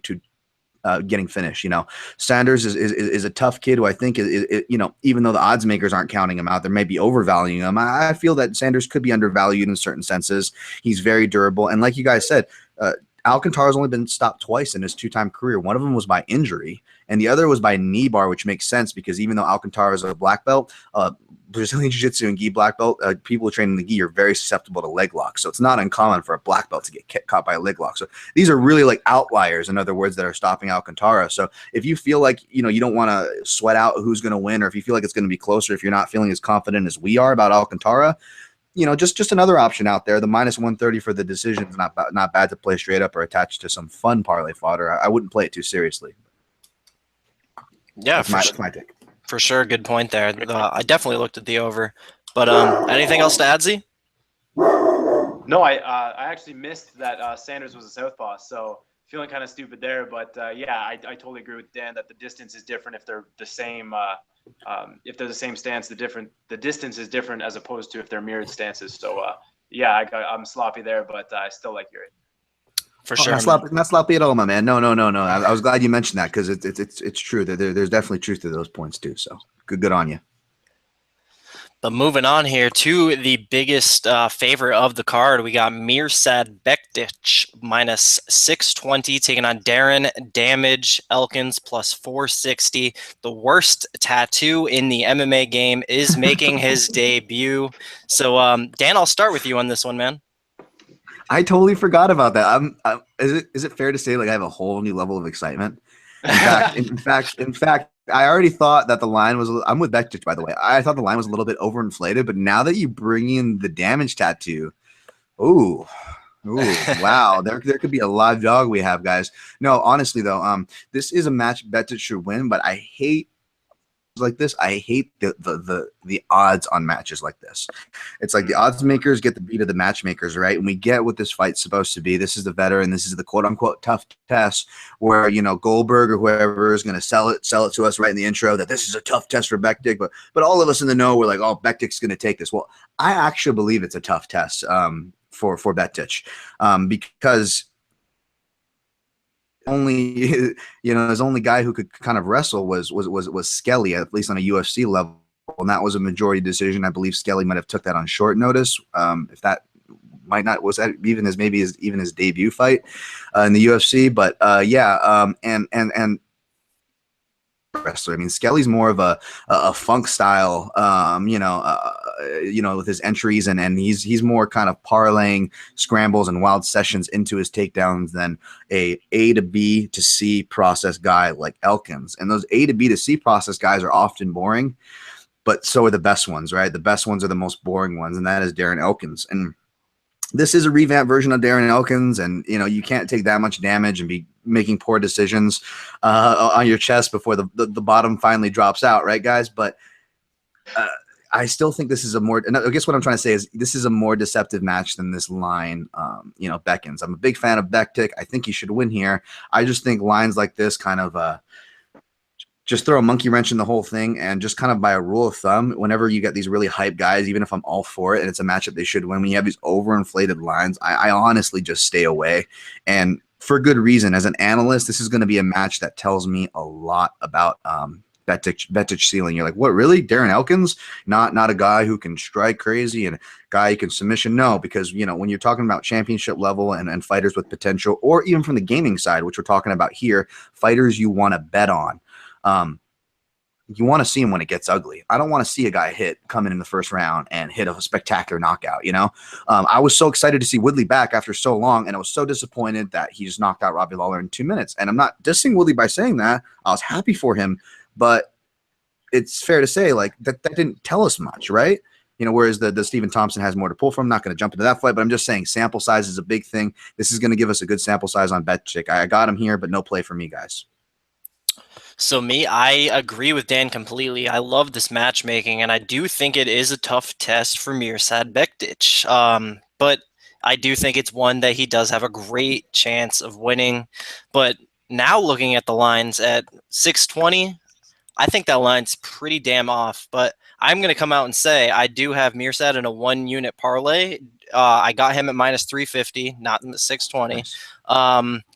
getting finished. Sanders is a tough kid who I think is even though the odds makers aren't counting him out, they may be overvaluing him. I feel that Sanders could be undervalued in certain senses. He's very durable, and like you guys said, Alcantara's only been stopped twice in his 2-time career. One of them was by injury, and the other was by knee bar, which makes sense because even though Alcantara is a black belt, Brazilian Jiu-Jitsu and gi black belt, people who train in the gi are very susceptible to leg locks. So it's not uncommon for a black belt to get caught by a leg lock. So these are really like outliers, in other words, that are stopping Alcantara. So if you feel like, you don't want to sweat out who's going to win, or if you feel like it's going to be closer, if you're not feeling as confident as we are about Alcantara, just another option out there. The minus 130 for the decision is not bad to play straight up or attached to some fun parlay fodder. I wouldn't play it too seriously. Yeah, that's my take. For sure, good point there. I definitely looked at the over. But anything else to add, Z? No, I actually missed that Sanders was a southpaw, so feeling kind of stupid there. But yeah, I totally agree with Dan that the distance is different if they're the same. If they're the same stance, the distance is different as opposed to if they're mirrored stances. So yeah, I'm sloppy there, but I still like Yuri. For Oh, sure. not sloppy at all, my man. No. I was glad you mentioned that because it's true that there's definitely truth to those points too. So good on you. But moving on here to the biggest favorite of the card, we got Mirsad Bektic minus 620 taking on Darren Damage Elkins plus 460. The worst tattoo in the MMA game is making his debut. So, Dan, I'll start with you on this one, man. I totally forgot about that. Is it fair to say like I have a whole new level of excitement? In fact, I already thought that the line was. I'm with Bektic, by the way. I thought the line was a little bit overinflated, but now that you bring in the damage tattoo, ooh, wow, there could be a live dog we have, guys. No, honestly though, this is a match Bektic should win, but I hate like this. I hate the odds on matches like this. It's like the odds makers get the beat of the matchmakers, right? And we get what this fight's supposed to be. This is the veteran. This is the quote unquote tough test where, you know, Goldberg or whoever is going to sell it to us right in the intro that this is a tough test for Bektic. But all of us in the know, we're like, oh, Bektic's going to take this. Well, I actually believe it's a tough test for Bektic because his only guy who could kind of wrestle was Skelly, at least on a UFC level, and that was a majority decision. I believe Skelly might have took that on short notice. If that might not was that even his debut fight in the UFC, but and wrestler. I mean, Skelly's more of a funk style, with his entries, and he's more kind of parlaying scrambles and wild sessions into his takedowns than a to B to C process guy like Elkins. And those A to B to C process guys are often boring, but so are the best ones, right? The best ones are the most boring ones, and that is Darren Elkins. And this is a revamped version of Darren Elkins, and you can't take that much damage and be making poor decisions on your chest before the bottom finally drops out, right, guys? But I still think this is I guess what I'm trying to say is this is a more deceptive match than this line, beckons. I'm a big fan of Bektic. I think he should win here. I just think lines like this kind of just throw a monkey wrench in the whole thing, and just kind of by a rule of thumb, whenever you get these really hype guys, even if I'm all for it and it's a matchup they should win, when you have these overinflated lines, I honestly just stay away. And for good reason. As an analyst, this is going to be a match that tells me a lot about Bektic ceiling. You're like, what, really? Darren Elkins? Not a guy who can strike crazy and a guy who can submission? No, because when you're talking about championship level and fighters with potential, or even from the gaming side, which we're talking about here, fighters you want to bet on. You want to see him when it gets ugly. I don't want to see a guy come in the first round and hit a spectacular knockout. I was so excited to see Woodley back after so long, and I was so disappointed that he just knocked out Robbie Lawler in 2 minutes. And I'm not dissing Woodley by saying that. I was happy for him, but it's fair to say like that didn't tell us much, right? Whereas the Stephen Thompson has more to pull from. I'm not going to jump into that fight, but I'm just saying sample size is a big thing. This is going to give us a good sample size on Bektic. I got him here, but no play for me, guys. So I agree with Dan completely. I love this matchmaking, and I do think it is a tough test for Mirsad Bektic. But I do think it's one that he does have a great chance of winning. But now looking at the lines at 620, I think that line's pretty damn off. But I'm going to come out and say I do have Mirsad in a 1-unit parlay. I got him at minus 350, not in the 620. Nice.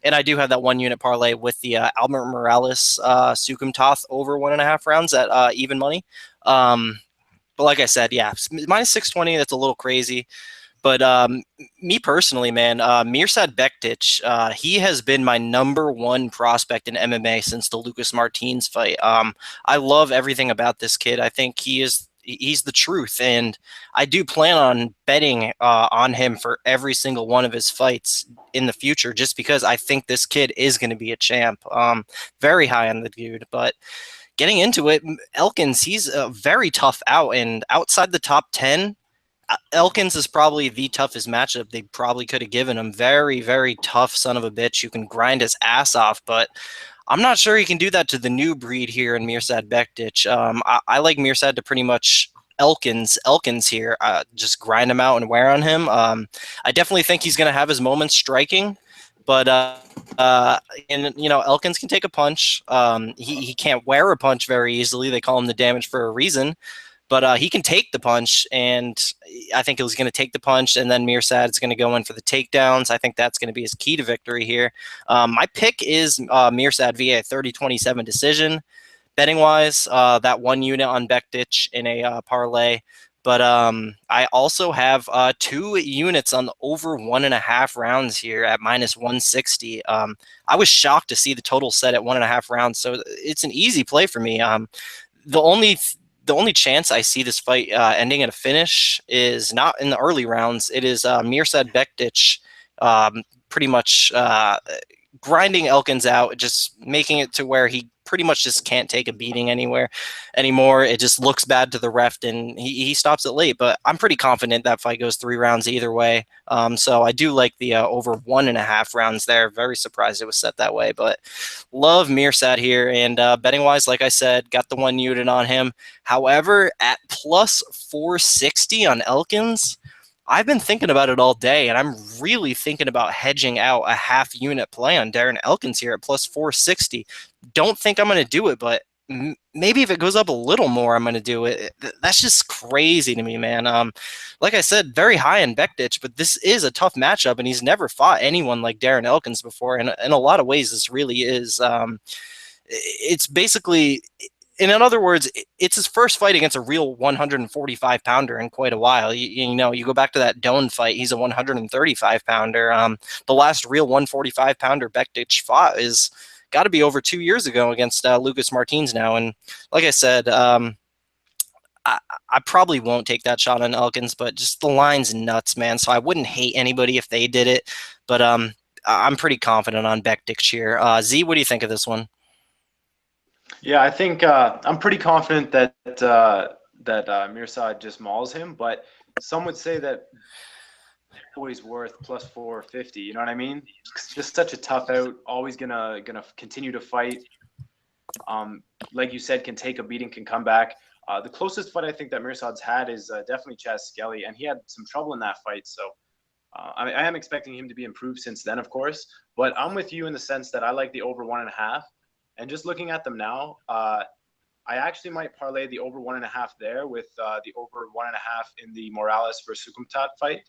And I do have that 1-unit parlay with the Albert Morales Sukumthoth over 1.5 rounds at even money. But like I said, yeah, minus 620, that's a little crazy. But me personally, man, Mirsad Bektic, he has been my #1 prospect in MMA since the Lucas Martins fight. I love everything about this kid. I think he's the truth, and I do plan on betting on him for every single one of his fights in the future, just because I think this kid is going to be a champ. Very high on the dude, but getting into it, Elkins, he's a very tough out, and outside the top 10, Elkins is probably the toughest matchup they probably could have given him. Very, very tough son of a bitch who can grind his ass off, but I'm not sure he can do that to the new breed here in Mirsad Bektic. I like Mirsad to pretty much Elkins here, just grind him out and wear on him. I definitely think he's going to have his moments striking, but and Elkins can take a punch. He can't wear a punch very easily. They call him the damage for a reason. But he can take the punch, and I think he's going to take the punch, and then Mirsad's going to go in for the takedowns. I think that's going to be his key to victory here. My pick is Mirsad via a 30-27 decision. Betting-wise, that 1 unit on Bektic in a parlay. But I also have 2 units on the over 1.5 rounds here at -160. I was shocked to see the total set at 1.5 rounds, so it's an easy play for me. The only chance I see this fight ending in a finish is not in the early rounds. It is Mirsad Bektic pretty much grinding Elkins out, just making it to where he pretty much just can't take a beating anymore. It just looks bad to the ref, and he stops it late. But I'm pretty confident that fight goes 3 rounds either way. So I do like the over 1.5 rounds there. Very surprised it was set that way, but love Mirsad here. And betting wise, like I said, got the 1 unit on him. However, at plus 460 on Elkins, I've been thinking about it all day, and I'm really thinking about hedging out a half unit play on Darren Elkins here at plus 460. Don't think I'm going to do it, but maybe if it goes up a little more, I'm going to do it. That's just crazy to me, man. Like I said, very high in Bektic, but this is a tough matchup, and he's never fought anyone like Darren Elkins before. And in a lot of ways, this really is. It's basically, in other words, it's his first fight against a real 145 pounder in quite a while. You go back to that Doan fight, he's a 135 pounder. The last real 145 pounder Bektic fought is got to be over 2 years ago against Lucas Martins now. And like I said, I probably won't take that shot on Elkins, but just the line's nuts, man. So I wouldn't hate anybody if they did it, but I'm pretty confident on Bektic here. Z, what do you think of this one? Yeah, I think I'm pretty confident that Mirsad just mauls him, but some would say that always worth plus 450. You know what I mean? It's just such a tough out. Always gonna continue to fight. Like you said, can take a beating, can come back. The closest fight I think that Mirsad's had is definitely Chaz Skelly, and he had some trouble in that fight. So I am expecting him to be improved since then, of course. But I'm with you in the sense that I like the over 1.5. And just looking at them now, I actually might parlay the over 1.5 there with the over 1.5 in the Morales versus Sukumthoth fight.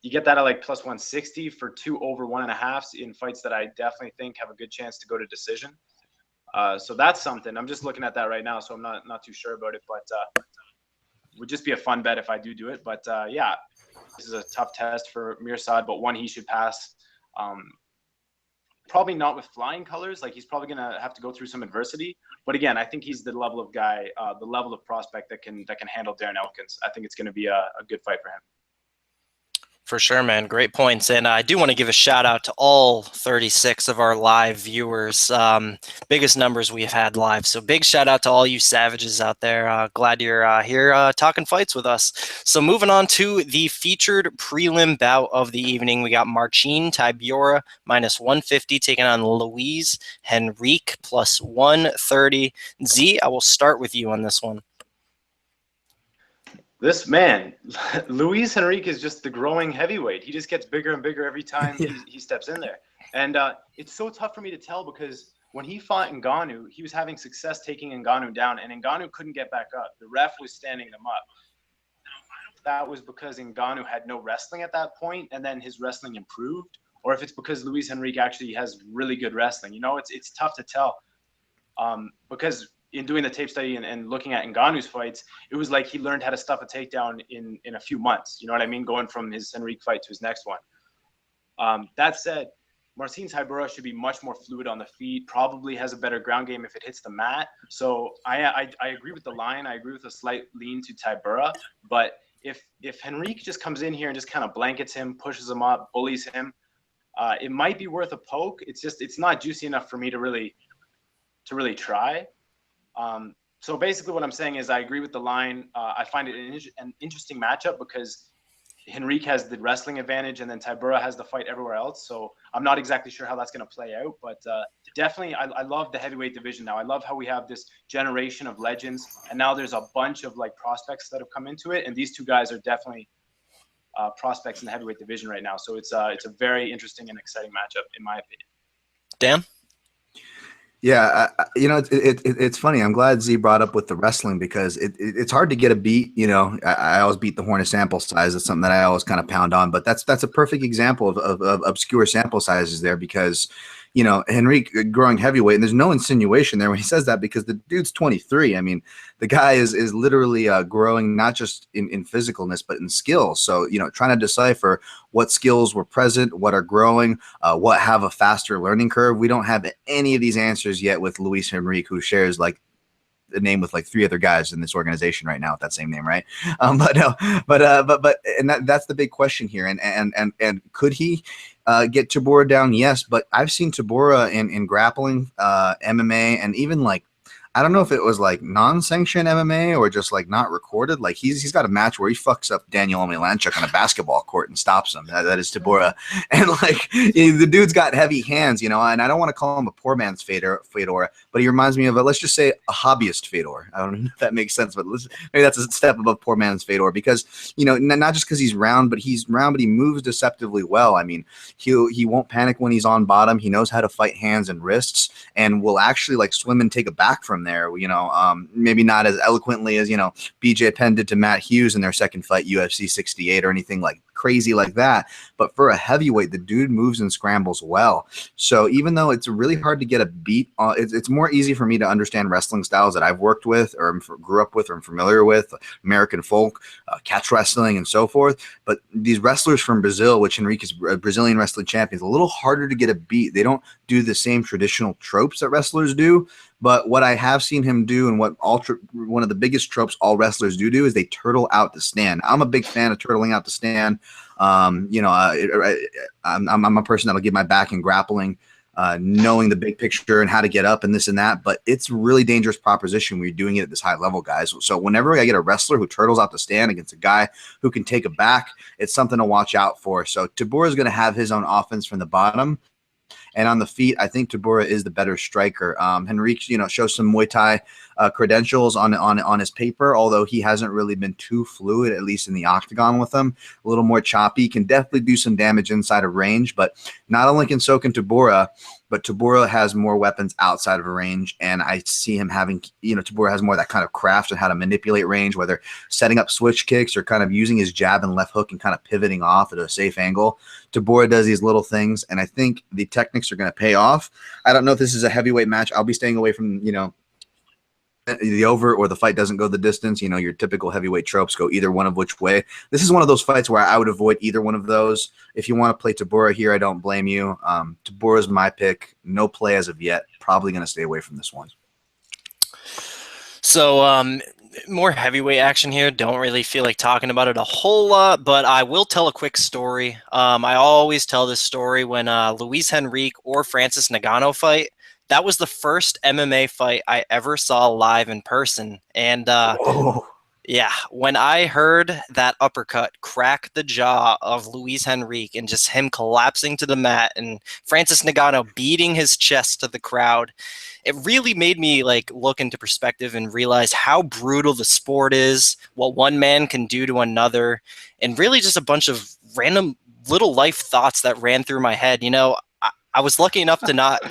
You get that at like plus 160 for 2 over 1.5s in fights that I definitely think have a good chance to go to decision. So that's something. I'm just looking at that right now, so I'm not too sure about it, but it would just be a fun bet if I do it. But yeah, this is a tough test for Mirsad, but one he should pass. Probably not with flying colors. Like, he's probably going to have to go through some adversity. But again, I think he's the level of guy, the level of prospect that can handle Darren Elkins. I think it's going to be a good fight for him. For sure, man. Great points. And I do want to give a shout out to all 36 of our live viewers. Biggest numbers we've had live. So big shout out to all you savages out there. Glad you're here talking fights with us. So moving on to the featured prelim bout of the evening. We got Marcin Tybura minus 150 taking on Luis Henrique plus 130. Z, I will start with you on this one. This man, Luis Henrique, is just the growing heavyweight. He just gets bigger and bigger every time he steps in there. And it's so tough for me to tell because when he fought Ngannou, he was having success taking Ngannou down, and Ngannou couldn't get back up. The ref was standing them up. That was because Ngannou had no wrestling at that point, and then his wrestling improved, or if it's because Luis Henrique actually has really good wrestling. You know, it's tough to tell because in doing the tape study and looking at Ngannou's fights, it was like he learned how to stuff a takedown in a few months. You know what I mean? Going from his Henrique fight to his next one. That said, Marcin Tybura should be much more fluid on the feet, probably has a better ground game if it hits the mat. So I agree with the line. I agree with a slight lean to Tybura. But if Henrique just comes in here and just kind of blankets him, pushes him up, bullies him, it might be worth a poke. It's not juicy enough for me to really try. So basically what I'm saying is I agree with the line. I find it an interesting matchup because Henrique has the wrestling advantage, and then Tybura has the fight everywhere else. So I'm not exactly sure how that's going to play out, but definitely I love the heavyweight division now. I love how we have this generation of legends, and now there's a bunch of like prospects that have come into it, and these two guys are definitely prospects in the heavyweight division right now. So it's a very interesting and exciting matchup, in my opinion. Dan? Yeah, it's funny. I'm glad Z brought up with the wrestling because it's hard to get a beat. I always beat the horn of sample size. It's something that I always kind of pound on. But that's a perfect example of obscure sample sizes there because, Henrique growing heavyweight, and there's no insinuation there when he says that because the dude's 23. I mean, the guy is literally growing not just in physicalness but in skills. So trying to decipher what skills were present, what are growing, what have a faster learning curve. We don't have any of these answers yet with Luis Henrique, who shares like the name with like 3 other guys in this organization right now with that same name, right? That's the big question here. And could he get Tybura down? Yes, but I've seen Tybura in grappling, MMA, and even like I don't know if it was like non-sanctioned MMA or just like not recorded. Like he's got a match where he fucks up Daniel Omelanchuk on a basketball court and stops him. That is Tybura. And like the dude's got heavy hands, and I don't want to call him a poor man's Fedor, but he reminds me of let's just say a hobbyist Fedor. I don't know if that makes sense, but maybe that's a step above poor man's Fedor because, not just because he's round, but he moves deceptively well. I mean, he won't panic when he's on bottom. He knows how to fight hands and wrists and will actually like swim and take it back from there, maybe not as eloquently as, BJ Penn did to Matt Hughes in their second fight, UFC 68 or anything like crazy like that. But for a heavyweight, the dude moves and scrambles well. So even though it's really hard to get a beat, it's more easy for me to understand wrestling styles that I've worked with or grew up with or I'm familiar with, American folk, catch wrestling and so forth. But these wrestlers from Brazil, which Henrique is a Brazilian wrestling champion, is a little harder to get a beat. They don't do the same traditional tropes that wrestlers do. But what I have seen him do and what one of the biggest tropes all wrestlers do is they turtle out the stand. I'm a big fan of turtling out the stand. I'm a person that'll give my back in grappling, knowing the big picture and how to get up and this and that. But it's a really dangerous proposition when you're doing it at this high level, guys. So whenever I get a wrestler who turtles out the stand against a guy who can take it back, it's something to watch out for. So Tybura is going to have his own offense from the bottom. And on the feet, I think Tybura is the better striker. Henrique, shows some Muay Thai credentials on his paper, although he hasn't really been too fluid, at least in the octagon with him. A little more choppy, can definitely do some damage inside of range, but not only can Tybura, but Tybura has more weapons outside of a range, and I see him having, Tybura has more of that kind of craft and how to manipulate range, whether setting up switch kicks or kind of using his jab and left hook and kind of pivoting off at a safe angle. Tybura does these little things, and I think the techniques are going to pay off. I don't know if this is a heavyweight match. I'll be staying away from, the over or the fight doesn't go the distance. Your typical heavyweight tropes go either one of which way. This is one of those fights where I would avoid either one of those. If you want to play Tybura here, I don't blame you. Tybura is my pick. No play as of yet. Probably going to stay away from this one. So more heavyweight action here. Don't really feel like talking about it a whole lot, but I will tell a quick story. I always tell this story when Luis Henrique or Francis Ngannou fight. That was the first MMA fight I ever saw live in person. And yeah, when I heard that uppercut crack the jaw of Luis Henrique and just him collapsing to the mat and Francis Ngannou beating his chest to the crowd, it really made me like look into perspective and realize how brutal the sport is, what one man can do to another, and really just a bunch of random little life thoughts that ran through my head. I was lucky enough to not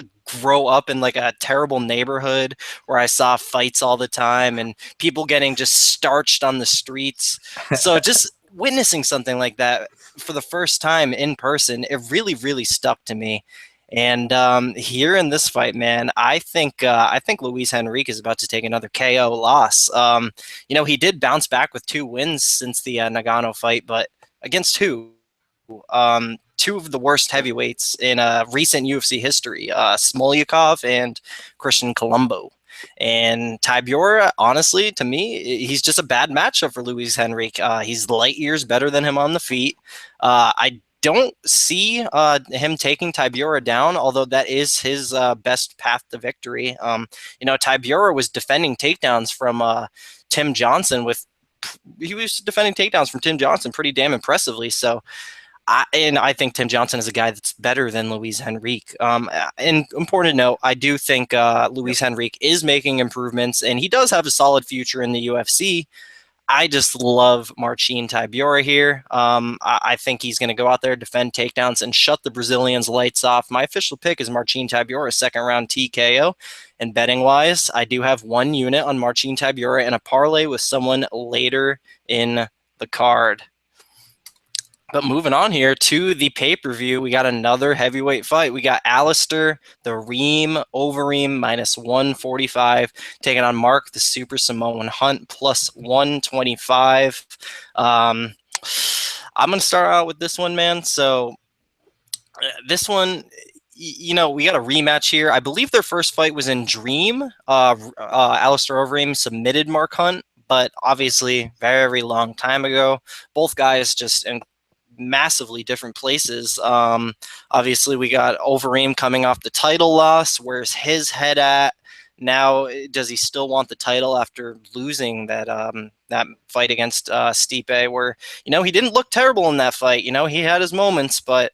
grow up in like a terrible neighborhood where I saw fights all the time and people getting just starched on the streets. So just witnessing something like that for the first time in person, it really, really stuck to me. And here in this fight, man, I think Luis Henrique is about to take another KO loss. He did bounce back with 2 wins since the Ngannou fight, but against who? 2 of the worst heavyweights in recent UFC history, Smolyakov and Christian Colombo. And Tybura, honestly, to me, he's just a bad matchup for Luis Henrique. He's light years better than him on the feet. I don't see him taking Tybura down, although that is his best path to victory. Tybura was defending takedowns from Tim Johnson with defending takedowns from Tim Johnson pretty damn impressively. So I think Tim Johnson is a guy that's better than Luis Henrique. And important to note, I do think Luis Henrique is making improvements, and he does have a solid future in the UFC. I just love Marcin Tybura here. I think he's going to go out there, defend takedowns, and shut the Brazilians' lights off. My official pick is Marcin Tybura, second-round TKO. And betting-wise, I do have 1 unit on Marcin Tybura and a parlay with someone later in the card. But moving on here to the pay-per-view, we got another heavyweight fight. We got Alistair, the Overeem, minus 145, taking on Mark, the Super Samoan Hunt, plus 125. I'm going to start out with this one, man. So this one, we got a rematch here. I believe their first fight was in Dream. Alistair Overeem submitted Mark Hunt, but obviously very long time ago. Both guys just in massively different places. Obviously, we got Overeem coming off the title loss. Where's his head at now? Does he still want the title after losing that fight against Stipe? Where he didn't look terrible in that fight. He had his moments, but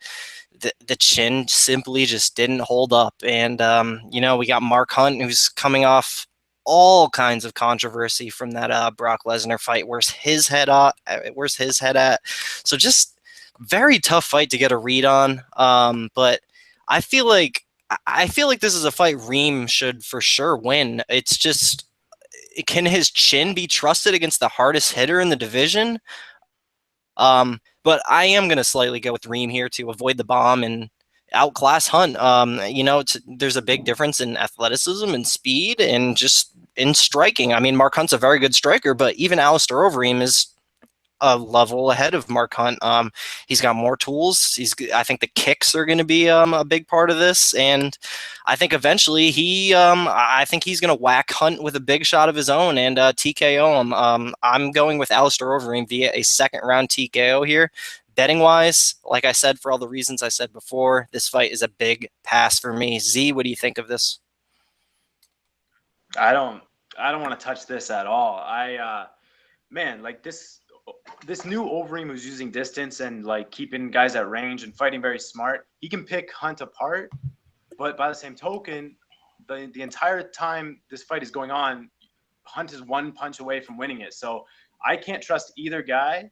the chin simply just didn't hold up. And we got Mark Hunt, who's coming off all kinds of controversy from that Brock Lesnar fight. Where's his head at? So just very tough fight to get a read on. But I feel like this is a fight Reem should for sure win. It's just, can his chin be trusted against the hardest hitter in the division? But I am going to slightly go with Reem here to avoid the bomb and outclass Hunt. There's a big difference in athleticism and speed and just in striking. I mean, Mark Hunt's a very good striker, but even Alistair Overeem is a level ahead of Mark Hunt. He's got more tools. I think the kicks are going to be a big part of this, and I think eventually I think he's going to whack Hunt with a big shot of his own and TKO him. I'm going with Alistair Overeem via a second-round TKO here. Betting wise, like I said, for all the reasons I said before, this fight is a big pass for me. Z, what do you think of this? I don't want to touch this at all. Man, like this new Overeem who's using distance and like keeping guys at range and fighting very smart, he can pick Hunt apart. But by the same token, the entire time this fight is going on, Hunt is 1 punch away from winning it. So I can't trust either guy.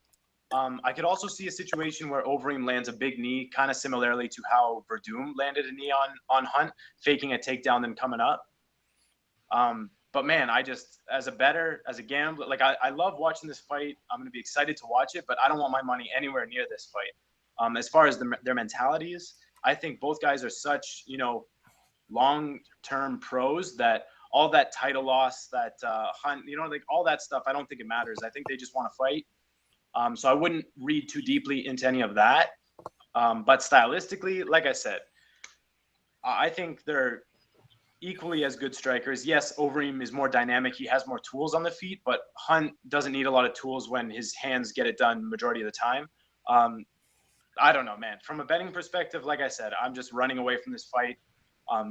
I could also see a situation where Overeem lands a big knee, kind of similarly to how Verdum landed a knee on Hunt, faking a takedown then coming up. But man, I just, as a gambler, like I love watching this fight. I'm going to be excited to watch it, but I don't want my money anywhere near this fight. As far as their mentalities, I think both guys are such, long-term pros that all that title loss, that Hunt, like all that stuff, I don't think it matters. I think they just want to fight. So I wouldn't read too deeply into any of that. But stylistically, like I said, I think they're equally as good strikers. Yes, Overeem is more dynamic. He has more tools on the feet, but Hunt doesn't need a lot of tools when his hands get it done majority of the time. I don't know, man. From a betting perspective, like I said, I'm just running away from this fight.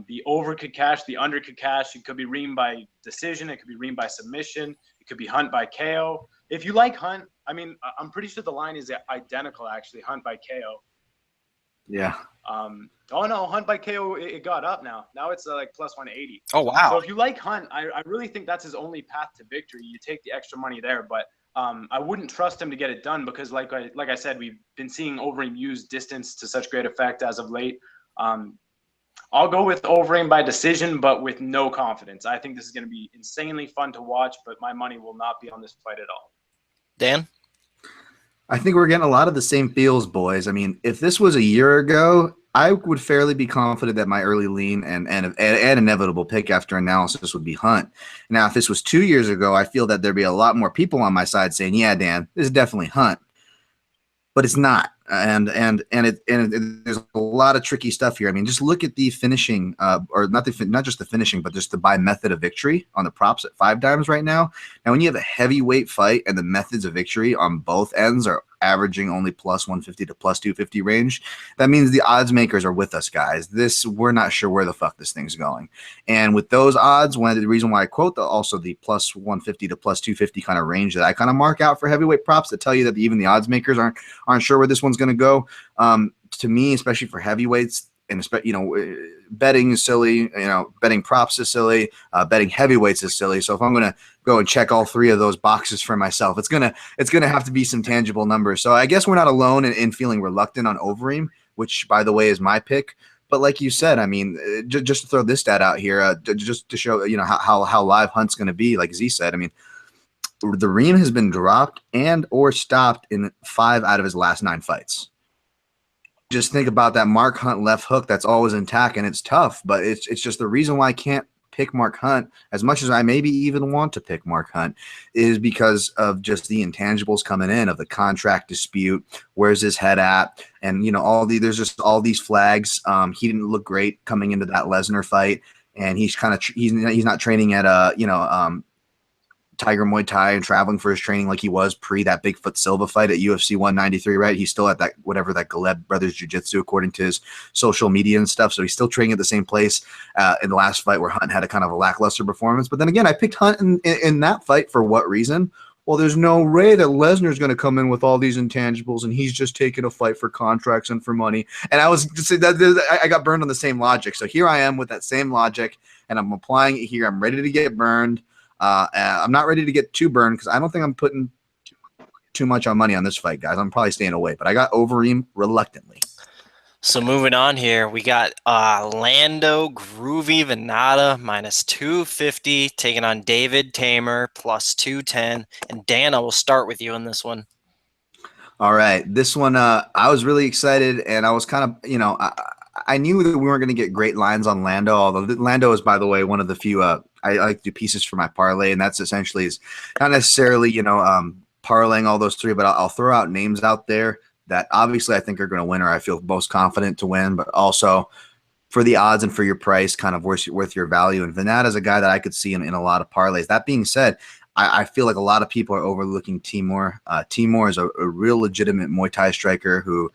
The over could cash, the under could cash. It could be Reem by decision. It could be Reem by submission. It could be Hunt by KO. If you like Hunt, I mean, I'm pretty sure the line is identical, actually, Hunt by KO. Yeah. Oh, no, Hunt by KO, it got up now. Now it's like plus 180. Oh, wow. So if you like Hunt, I really think that's his only path to victory. You take the extra money there, but I wouldn't trust him to get it done because, like I said, we've been seeing Overeem use distance to such great effect as of late. I'll go with Overeem by decision, but with no confidence. I think this is going to be insanely fun to watch, but my money will not be on this fight at all. Dan? I think we're getting a lot of the same feels, boys. I mean, if this was a year ago, I would fairly be confident that my early lean and inevitable pick after analysis would be Hunt. Now, if this was 2 years ago, I feel that there'd be a lot more people on my side saying, "Yeah, Dan, this is definitely Hunt," but it's not. And there's a lot of tricky stuff here. I mean, just look at the finishing, or not just the finishing, but just the by method of victory on the props at 5 dimes right now. Now, when you have a heavyweight fight and the methods of victory on both ends are averaging only plus 150 to plus 250 range. That means the odds makers are with us, guys. We're not sure where the fuck this thing's going. And with those odds, one of the reason why I quote also the plus 150 to plus 250 kind of range that I kind of mark out for heavyweight props that tell you that even the odds makers aren't sure where this one's going to go. To me, especially for heavyweights, and betting is silly. Betting props is silly. Betting heavyweights is silly. So if I'm gonna go and check all three of those boxes for myself, it's gonna have to be some tangible numbers. So I guess we're not alone in feeling reluctant on Overeem, which by the way is my pick. But like you said, I mean, just to throw this stat out here, just to show how live Hunt's gonna be. Like Z said, I mean, the Reem has been dropped and or stopped in 5 out of his last 9 fights. Just think about that Mark Hunt left hook that's always intact, and it's tough, but it's just the reason why I can't pick Mark Hunt as much as I maybe even want to pick Mark Hunt is because of just the intangibles coming in of the contract dispute. Where's his head at? And there's just all these flags. He didn't look great coming into that Lesnar fight, and he's not training at Tiger Muay Thai and traveling for his training like he was pre that Bigfoot Silva fight at UFC 193, right? He's still at that Galeb Brothers Jiu-Jitsu according to his social media and stuff. So he's still training at the same place in the last fight where Hunt had a kind of a lackluster performance. But then again, I picked Hunt in that fight for what reason? Well, there's no way that Lesnar's going to come in with all these intangibles and he's just taking a fight for contracts and for money. And I was just I got burned on the same logic. So here I am with that same logic and I'm applying it here. I'm ready to get burned. I'm not ready to get too burned because I don't think I'm putting too much on money on this fight, guys. I'm probably staying away, but I got Overeem reluctantly. So moving on here, we got Lando Groovy Vanata minus 250 taking on David Teymur plus 210. And Dan, I will start with you on this one. All right. This one, I was really excited, and I was kind of, I knew that we weren't going to get great lines on Lando, although Lando is, by the way, one of the few I like to do pieces for my parlay, and that's essentially is not necessarily, parlaying all those three, but I'll throw out names out there that obviously I think are going to win or I feel most confident to win, but also for the odds and for your price, kind of worth your value. And Vanata is a guy that I could see in a lot of parlays. That being said, I feel like a lot of people are overlooking Teymur. Teymur is a real legitimate Muay Thai striker who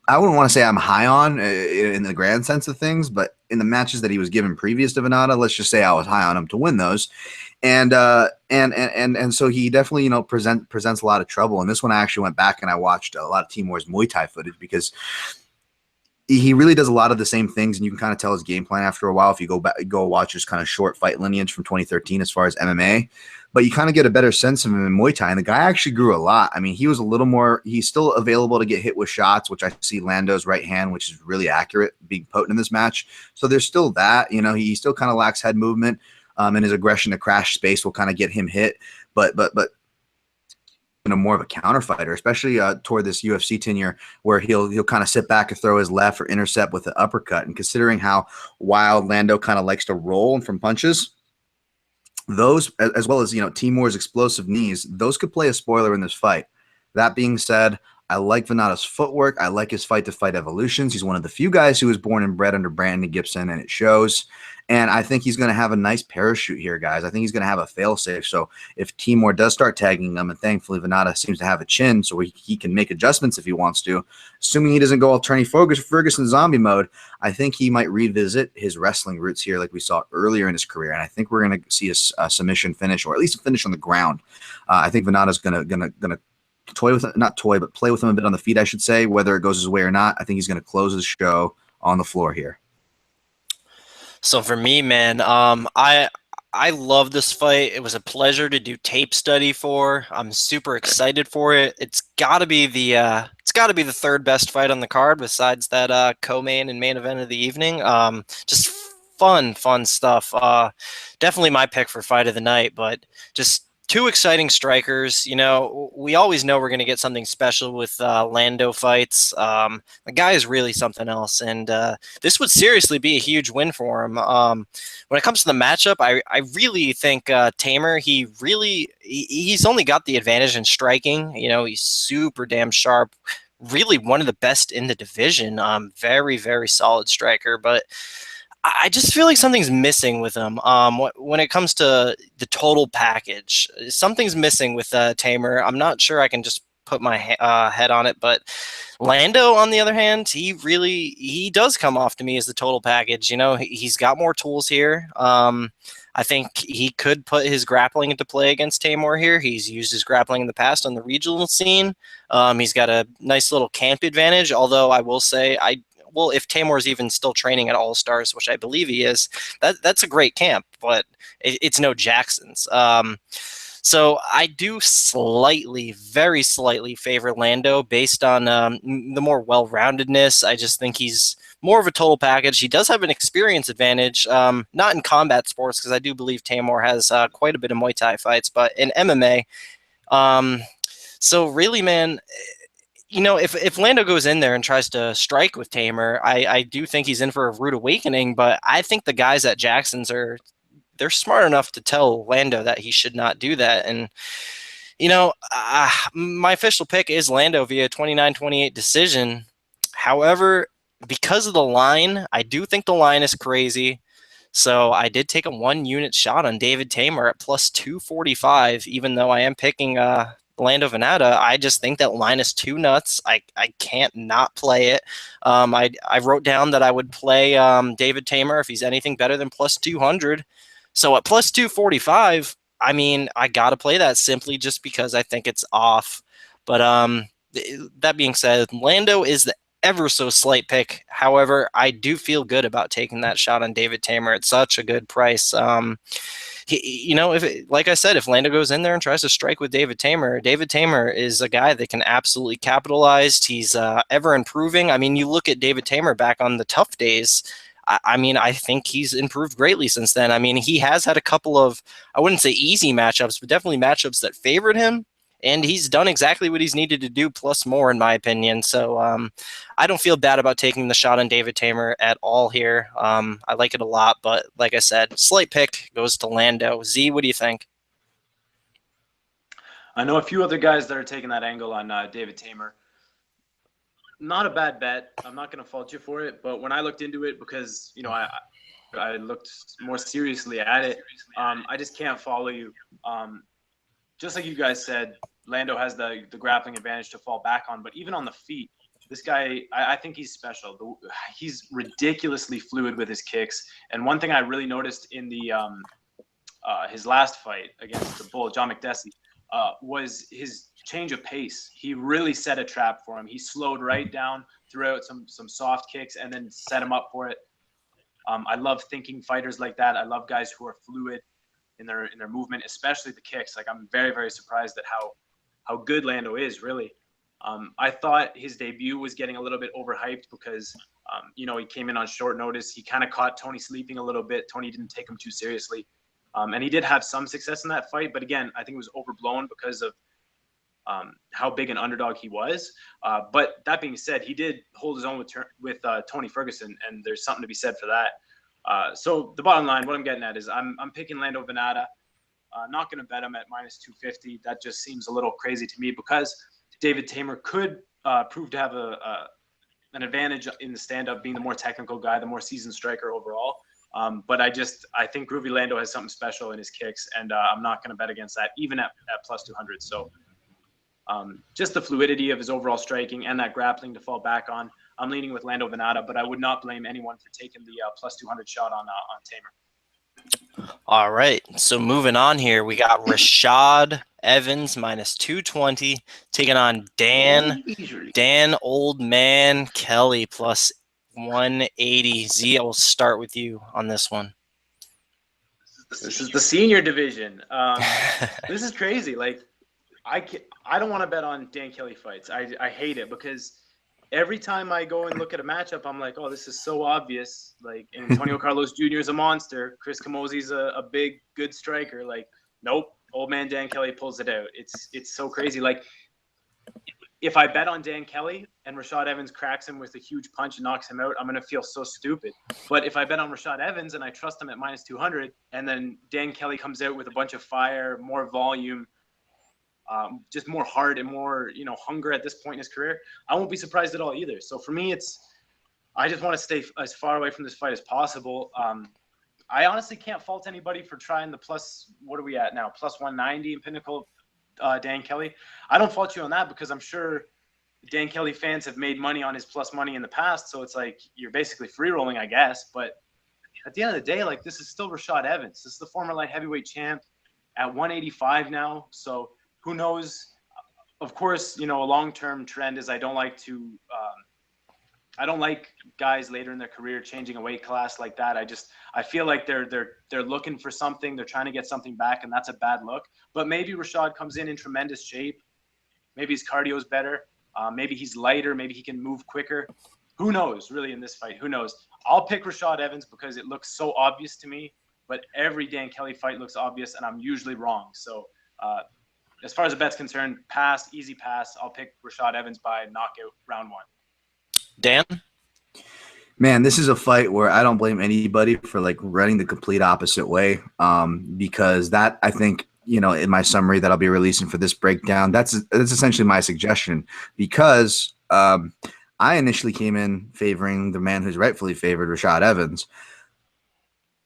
I wouldn't want to say I'm high on in the grand sense of things, but in the matches that he was given previous to Vanata, let's just say I was high on him to win those. And so he definitely, presents a lot of trouble. And this one I actually went back and I watched a lot of Teymur's Muay Thai footage because he really does a lot of the same things, and you can kind of tell his game plan after a while if you go watch his kind of short fight lineage from 2013 as far as MMA. But you kind of get a better sense of him in Muay Thai, and the guy actually grew a lot. I mean, he was a little more – he's still available to get hit with shots, which I see Lando's right hand, which is really accurate, being potent in this match. So there's still that. He still kind of lacks head movement, and his aggression to crash space will kind of get him hit. But more of a counter fighter, especially toward this UFC tenure where he'll kind of sit back and throw his left or intercept with an uppercut. And considering how wild Lando kind of likes to roll from punches – those, as well as Teymur's explosive knees, those could play a spoiler in this fight. That being said, I like Vanata's footwork. I like his fight-to-fight evolutions. He's one of the few guys who was born and bred under Brandon Gibson, and it shows. And I think he's going to have a nice parachute here, guys. I think he's going to have a fail-safe. So if Teymur does start tagging him, and thankfully Vanata seems to have a chin so he can make adjustments if he wants to, assuming he doesn't go attorney Ferguson zombie mode, I think he might revisit his wrestling roots here like we saw earlier in his career. And I think we're going to see a submission finish, or at least a finish on the ground. I think Vanata's going to toy with it, not toy, but play with him a bit on the feet, I should say, whether it goes his way or not. I think he's going to close the show on the floor here. So for me, man, I love this fight. It was a pleasure to do tape study for. I'm super excited for it. It's got to be the third best fight on the card besides that co-main and main event of the evening. Just fun stuff. Definitely my pick for fight of the night, but just two exciting strikers. We always know we're going to get something special with Lando fights. The guy is really something else, and this would seriously be a huge win for him. When it comes to the matchup, I really think Teymur, he's only got the advantage in striking. He's super damn sharp, really one of the best in the division. Very, very solid striker, but I just feel like something's missing with him. When it comes to the total package, something's missing with Teymur. I'm not sure I can just put my head on it, but Lando, on the other hand, he does come off to me as the total package. You know, he's got more tools here. I think he could put his grappling into play against Teymur here. He's used his grappling in the past on the regional scene. He's got a nice little camp advantage, although I will say well, if Teymur's even still training at All Stars, which I believe he is, that's a great camp, but it's no Jackson's. So I do very slightly favor Lando based on the more well-roundedness. I just think he's more of a total package. He does have an experience advantage, not in combat sports, because I do believe Teymur has quite a bit of Muay Thai fights, but in MMA. So really, man, you know, if Lando goes in there and tries to strike with Teymur, I do think he's in for a rude awakening. But I think the guys at Jackson's they're smart enough to tell Lando that he should not do that. And you know, my official pick is Lando via 29-28 decision. However, because of the line, I do think the line is crazy. So I did take a 1-unit shot on David Teymur at plus 245, even though I am picking Lando Vanata. I just think that line is too nuts. I can't not play it. I wrote down that I would play David Teymur if he's anything better than plus 200. So at plus 245, I mean, I got to play that simply just because I think it's off. But that being said, Lando is the ever so slight pick. However, I do feel good about taking that shot on David Teymur at such a good price. You know, like I said, if Lando goes in there and tries to strike with David Teymur is a guy that can absolutely capitalize. He's ever improving. I mean, you look at David Teymur back on the tough days. I mean, I think he's improved greatly since then. I mean, he has had a couple of, I wouldn't say easy matchups, but definitely matchups that favored him. And he's done exactly what he's needed to do, plus more, in my opinion. So I don't feel bad about taking the shot on David Teymur at all here. I like it a lot, but like I said, slight pick goes to Lando. Z, what do you think? I know a few other guys that are taking that angle on David Teymur. Not a bad bet. I'm not going to fault you for it, but when I looked into it, because you know I looked more seriously at it, I just can't follow you. Just like you guys said, Lando has the grappling advantage to fall back on, but even on the feet, this guy, I think he's special. He's ridiculously fluid with his kicks, and one thing I really noticed in the his last fight against the Bull, John McDessie, was his change of pace. He really set a trap for him. He slowed right down, threw out some soft kicks, and then set him up for it. I love thinking fighters like that. I love guys who are fluid in their movement, especially the kicks. Like, I'm very, very surprised at how good Lando is, really. I thought his debut was getting a little bit overhyped because, you know, he came in on short notice. He kind of caught Tony sleeping a little bit. Tony didn't take him too seriously. And he did have some success in that fight. But again, I think it was overblown because of how big an underdog he was. But that being said, he did hold his own with Tony Ferguson, and there's something to be said for that. So the bottom line, what I'm getting at is I'm picking Lando Vanata. Not going to bet him at minus 250. That just seems a little crazy to me because David Teymur could prove to have an advantage in the stand-up, being the more technical guy, the more seasoned striker overall. But I think Groovy Lando has something special in his kicks, and I'm not going to bet against that, even at plus 200. So just the fluidity of his overall striking and that grappling to fall back on, I'm leaning with Lando Vanata, but I would not blame anyone for taking the plus 200 shot on Teymur. All right, so moving on here, we got Rashad Evans minus 220 taking on Dan Old Man Kelly plus 180. Z, I will start with you on this one. This is the senior division. This is crazy. Like, I don't want to bet on Dan Kelly fights. I hate it because every time I go and look at a matchup, I'm like, oh, this is so obvious. Like, Antonio Carlos Jr. is a monster. Chris Camozzi's a big, good striker. Like, nope, old man Dan Kelly pulls it out. It's so crazy. Like, if I bet on Dan Kelly and Rashad Evans cracks him with a huge punch and knocks him out, I'm going to feel so stupid. But if I bet on Rashad Evans and I trust him at minus 200, and then Dan Kelly comes out with a bunch of fire, more volume, just more heart and more, hunger at this point in his career, I won't be surprised at all either. So for me, it's I just want to stay as far away from this fight as possible. I honestly can't fault anybody for trying the what are we at now? Plus 190 in Pinnacle, Dan Kelly. I don't fault you on that because I'm sure Dan Kelly fans have made money on his plus money in the past. So it's like you're basically free rolling, I guess. But at the end of the day, like, this is still Rashad Evans. This is the former light heavyweight champ at 185 now. So who knows? Of course, a long-term trend is I don't like guys later in their career changing a weight class like that. I feel like they're looking for something. They're trying to get something back, and that's a bad look. But maybe Rashad comes in tremendous shape. Maybe his cardio is better. Maybe he's lighter. Maybe he can move quicker. Who knows, really, in this fight? Who knows? I'll pick Rashad Evans because it looks so obvious to me. But every Dan Kelly fight looks obvious, and I'm usually wrong. So as far as the bet's concerned, easy pass. I'll pick Rashad Evans by knockout round 1. Dan? Man, this is a fight where I don't blame anybody for like running the complete opposite way, because that, I think, in my summary that I'll be releasing for this breakdown, that's essentially my suggestion, because I initially came in favoring the man who's rightfully favored, Rashad Evans,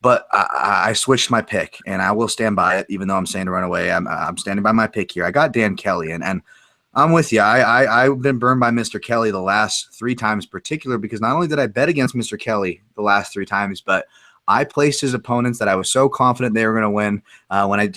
but I switched my pick, and I will stand by it, even though I'm saying to run away. I'm standing by my pick here. I got Dan Kelly, and I'm with you. I've been burned by Mr. Kelly the last 3 times, particular because not only did I bet against Mr. Kelly the last 3 times, but I placed his opponents that I was so confident they were going to win. When I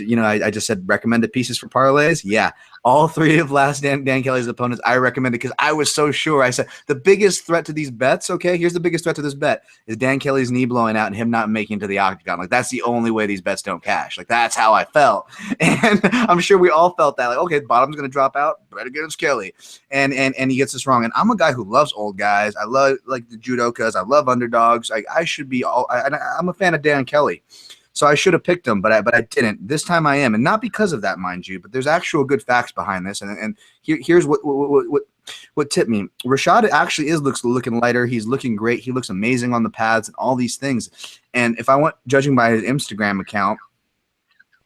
just said recommended pieces for parlays. Yeah, all 3 of last Dan Kelly's opponents I recommended because I was so sure. I said the biggest threat to these bets, okay, here's the biggest threat to this bet, is Dan Kelly's knee blowing out and him not making it to the octagon. Like, that's the only way these bets don't cash. Like, that's how I felt. And I'm sure we all felt that. Like, okay, bottom's going to drop out. Better get us Kelly. And he gets this wrong. And I'm a guy who loves old guys. I love, like, the judokas. I love underdogs. I should be all – I'm a fan of Dan Kelly. So I should have picked him, but I didn't. This time I am, and not because of that, mind you, but there's actual good facts behind this. And here's what tipped me. Rashad actually is looking lighter. He's looking great. He looks amazing on the pads and all these things. And if I went judging by his Instagram account,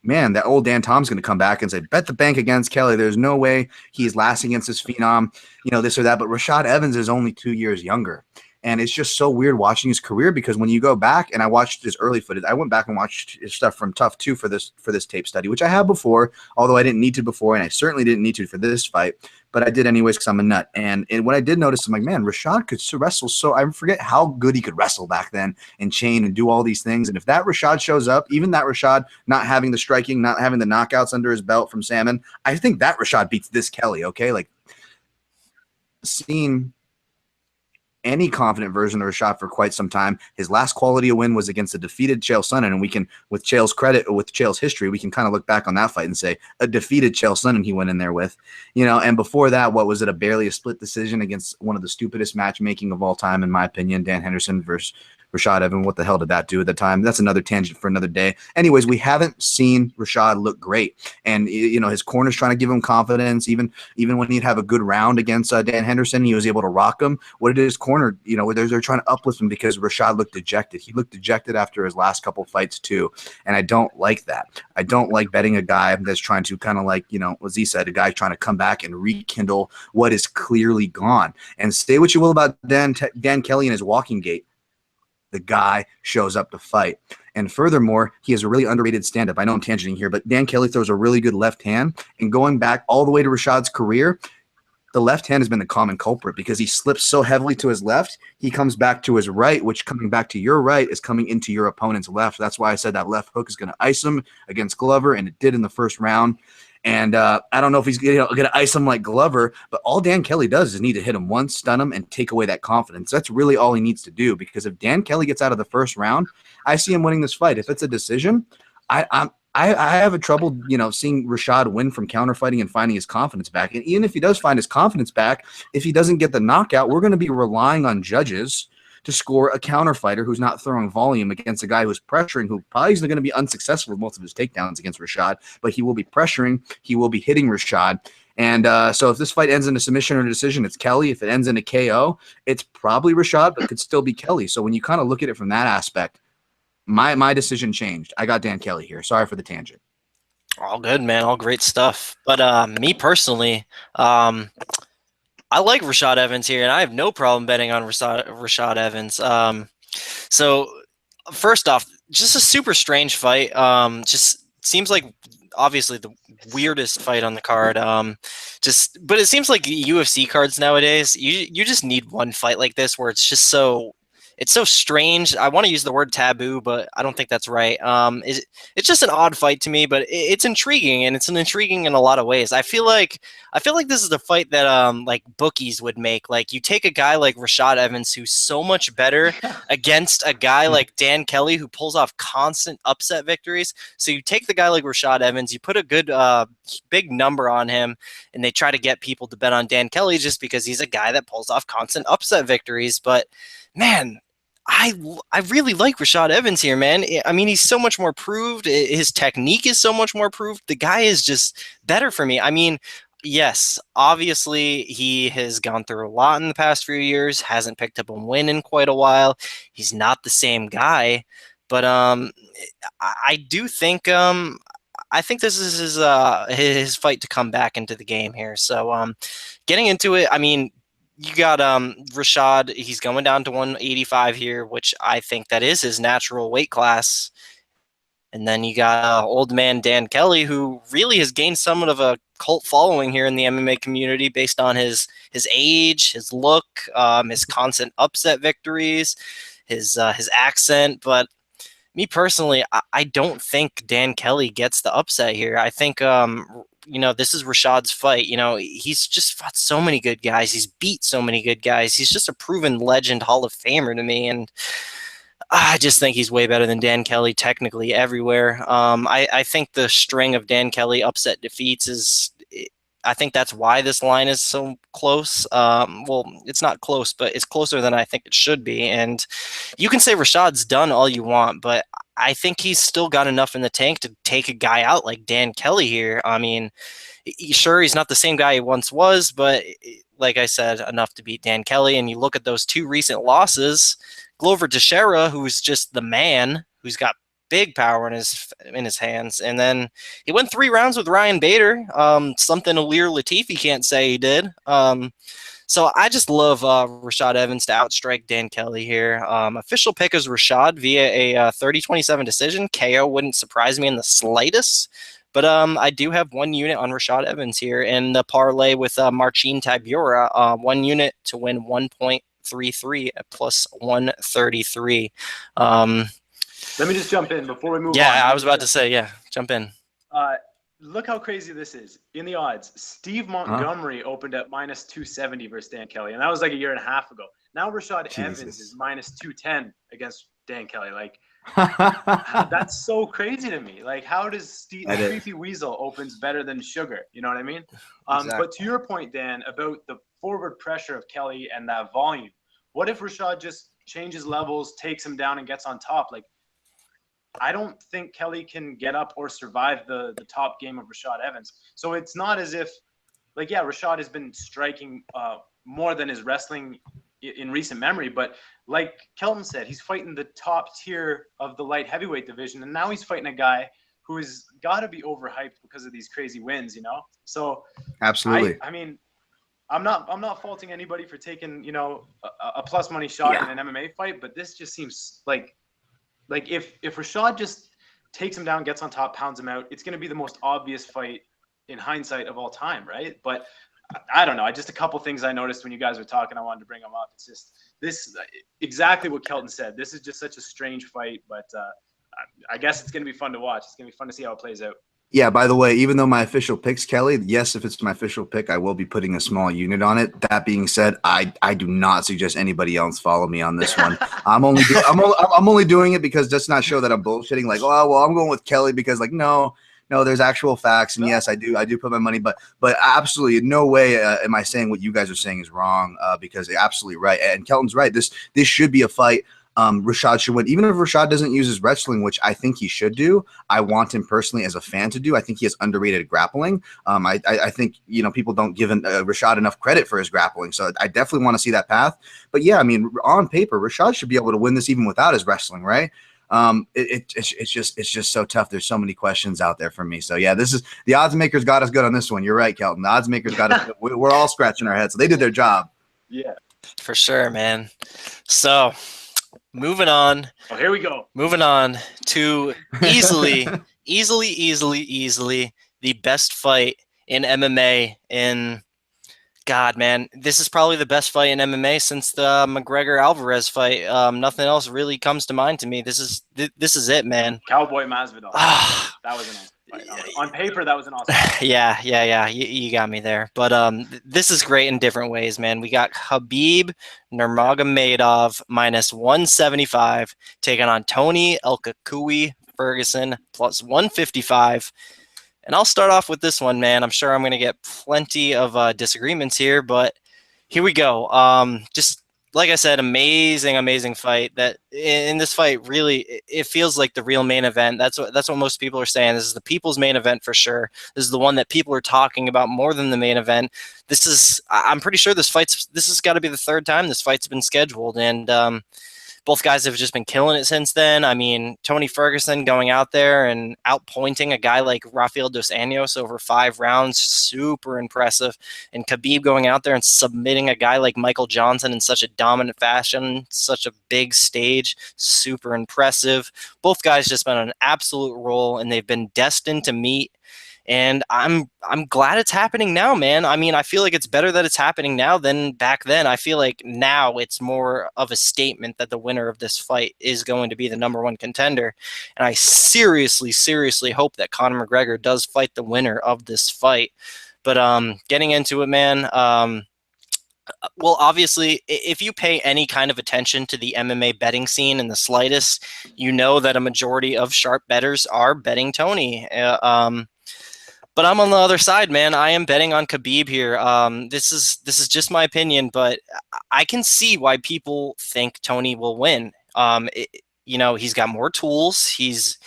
man, that old Dan Tom's going to come back and say, bet the bank against Kelly. There's no way he's last against this phenom, this or that. But Rashad Evans is only 2 years younger. And it's just so weird watching his career because when you go back, and I watched his early footage, I went back and watched his stuff from Tough 2 for this tape study, which I have before, although I didn't need to before, and I certainly didn't need to for this fight, but I did anyways because I'm a nut. And what I did notice, I'm like, man, Rashad could wrestle so – I forget how good he could wrestle back then and chain and do all these things. And if that Rashad shows up, even that Rashad not having the striking, not having the knockouts under his belt from Salmon, I think that Rashad beats this Kelly, okay? Like, seeing – any confident version of Rashad for quite some time. His last quality of win was against a defeated Chael Sonnen, and we can, with Chael's credit, with Chael's history, we can kind of look back on that fight and say a defeated Chael Sonnen he went in there with, and before that, what was it, barely a split decision against one of the stupidest matchmaking of all time, in my opinion, Dan Henderson versus Rashad Evans. What the hell did that do at the time? That's another tangent for another day. Anyways, we haven't seen Rashad look great. And, his corner's trying to give him confidence. Even when he'd have a good round against Dan Henderson, he was able to rock him. What did his corner, they're trying to uplift him because Rashad looked dejected. He looked dejected after his last couple fights too. And I don't like that. I don't like betting a guy that's trying to kind of like, as he said, a guy trying to come back and rekindle what is clearly gone. And say what you will about Dan Kelly and his walking gait. The guy shows up to fight. And furthermore, he has a really underrated stand-up. I know I'm tangenting here, but Dan Kelly throws a really good left hand. And going back all the way to Rashad's career, the left hand has been the common culprit because he slips so heavily to his left, he comes back to his right, which coming back to your right is coming into your opponent's left. That's why I said that left hook is going to ice him against Glover, and it did in the first round. And I don't know if he's going to ice him like Glover, but all Dan Kelly does is need to hit him once, stun him, and take away that confidence. That's really all he needs to do, because if Dan Kelly gets out of the first round, I see him winning this fight. If it's a decision, I have a trouble, seeing Rashad win from counterfighting and finding his confidence back. And even if he does find his confidence back, if he doesn't get the knockout, we're going to be relying on judges to score a counterfighter who's not throwing volume against a guy who's pressuring, who probably is going to be unsuccessful with most of his takedowns against Rashad, but he will be pressuring, he will be hitting Rashad. And so if this fight ends in a submission or a decision, it's Kelly. If it ends in a KO, it's probably Rashad, but could still be Kelly. So when you kind of look at it from that aspect, my decision changed. I got Dan Kelly here. Sorry for the tangent. All good, man. All great stuff. But me personally, I like Rashad Evans here, and I have no problem betting on Rashad Evans. So first off, just a super strange fight. Just seems like obviously the weirdest fight on the card. But it seems like UFC cards nowadays, you just need one fight like this where it's so strange. I want to use the word taboo, but I don't think that's right. It's just an odd fight to me, but it's intriguing, and it's intriguing in a lot of ways. I feel like this is a fight that like bookies would make. Like you take a guy like Rashad Evans, who's so much better against a guy like Dan Kelly, who pulls off constant upset victories. So you take the guy like Rashad Evans, you put a good big number on him, and they try to get people to bet on Dan Kelly just because he's a guy that pulls off constant upset victories. But man, I really like Rashad Evans here, man. I mean, he's so much more proved. His technique is so much more proved. The guy is just better for me. I mean, yes, obviously he has gone through a lot in the past few years, hasn't picked up a win in quite a while. He's not the same guy, but I do think I think this is his fight to come back into the game here. So getting into it, I mean, you got Rashad. He's going down to 185 here, which I think that is his natural weight class. And then you got old man Dan Kelly, who really has gained somewhat of a cult following here in the MMA community based on his age, his look, his constant upset victories, his accent. But me personally, I don't think Dan Kelly gets the upset here. I think this is Rashad's fight. He's just fought so many good guys. He's beat so many good guys. He's just a proven legend Hall of Famer to me. And I just think he's way better than Dan Kelly technically everywhere. I think the string of Dan Kelly upset defeats I think that's why this line is so close. Well, it's not close, but it's closer than I think it should be. And you can say Rashad's done all you want, but I think he's still got enough in the tank to take a guy out like Dan Kelly here. I mean, sure, he's not the same guy he once was, but like I said, enough to beat Dan Kelly. And you look at those two recent losses, Glover Teixeira, who's just the man, who's got big power in his hands, and then he went 3 rounds with Ryan Bader, something Alir Latifi can't say he did. So I just love Rashad Evans to outstrike Dan Kelly here. Official pick is Rashad via a 30-27 decision. KO wouldn't surprise me in the slightest. But I do have 1 unit on Rashad Evans here in the parlay with Marcin Tybura, 1 unit to win 1.33 at plus 133. Let me just jump in before we move on. Yeah, I was about to say, jump in. Look how crazy this is. In the odds, Steve Montgomery opened at minus 270 versus Dan Kelly, and that was like a year and a half ago. Now Rashad Evans is minus 210 against Dan Kelly. Like, that's so crazy to me. Like, how does Creepy Weasel opens better than Sugar? You know what I mean? Exactly. But to your point, Dan, about the forward pressure of Kelly and that volume, what if Rashad just changes levels, takes him down, and gets on top? Like, I don't think Kelly can get up or survive the top game of Rashad Evans. So it's not as if, like, yeah, Rashad has been striking more than his wrestling in recent memory. But like Kelton said, he's fighting the top tier of the light heavyweight division. And now he's fighting a guy who has got to be overhyped because of these crazy wins, So absolutely. I mean, I'm not faulting anybody for taking, a plus money shot in an MMA fight, but this just seems like if Rashad just takes him down, gets on top, pounds him out, it's going to be the most obvious fight in hindsight of all time, right? But I don't know. Just a couple things I noticed when you guys were talking, I wanted to bring them up. It's just this exactly what Kelton said. This is just such a strange fight, but I guess it's going to be fun to watch. It's going to be fun to see how it plays out. Yeah, by the way, even though my official pick's Kelly, yes, if it's my official pick, I will be putting a small unit on it. That being said, I do not suggest anybody else follow me on this one. I'm only doing it because just not show that I'm bullshitting. Like, oh well, I'm going with Kelly because no, there's actual facts, and yes, I do put my money, but absolutely no way am I saying what you guys are saying is wrong because you're absolutely right, and Kelton's right. This should be a fight. Rashad should win. Even if Rashad doesn't use his wrestling, which I think he should do, I want him personally as a fan to do. I think he has underrated grappling. I think, people don't give Rashad enough credit for his grappling. So I definitely want to see that path. But yeah, I mean, on paper, Rashad should be able to win this even without his wrestling, right? It's just so tough. There's so many questions out there for me. So yeah, this is the odds makers got us good on this one. You're right, Kelton. The odds makers got us good. We're all scratching our heads. So they did their job. Yeah. For sure, man. So moving on. Oh, here we go. Moving on to easily the best fight in MMA in God, man. This is probably the best fight in MMA since the McGregor-Alvarez fight. Nothing else really comes to mind to me. This is it, man. Cowboy Masvidal. That was an awesome fight. On paper, that was an awesome fight. Yeah. You got me there. But this is great in different ways, man. We got Khabib Nurmagomedov minus 175 taking on Tony Elkins Ferguson plus 155. And I'll start off with this one, man. I'm sure I'm going to get plenty of disagreements here, but here we go. Just like I said, amazing fight. That in this fight, really, it feels like the real main event. That's what most people are saying. This is the people's main event for sure. This is the one that people are talking about more than the main event. I'm pretty sure this has got to be the third time this fight's been scheduled, and both guys have just been killing it since then. I mean, Tony Ferguson going out there and outpointing a guy like Rafael dos Anjos over 5 rounds, super impressive. And Khabib going out there and submitting a guy like Michael Johnson in such a dominant fashion, such a big stage, super impressive. Both guys just been on an absolute roll, and they've been destined to meet. And I'm glad it's happening now, man. I mean, I feel like it's better that it's happening now than back then. I feel like now it's more of a statement that the winner of this fight is going to be the #1 contender. And I seriously hope that Conor McGregor does fight the winner of this fight. But getting into it, man, well, obviously, if you pay any kind of attention to the MMA betting scene in the slightest, you know that a majority of sharp bettors are betting Tony. But I'm on the other side, man. I am betting on Khabib here. This is just my opinion, but I can see why people think Tony will win. He's got more tools. He's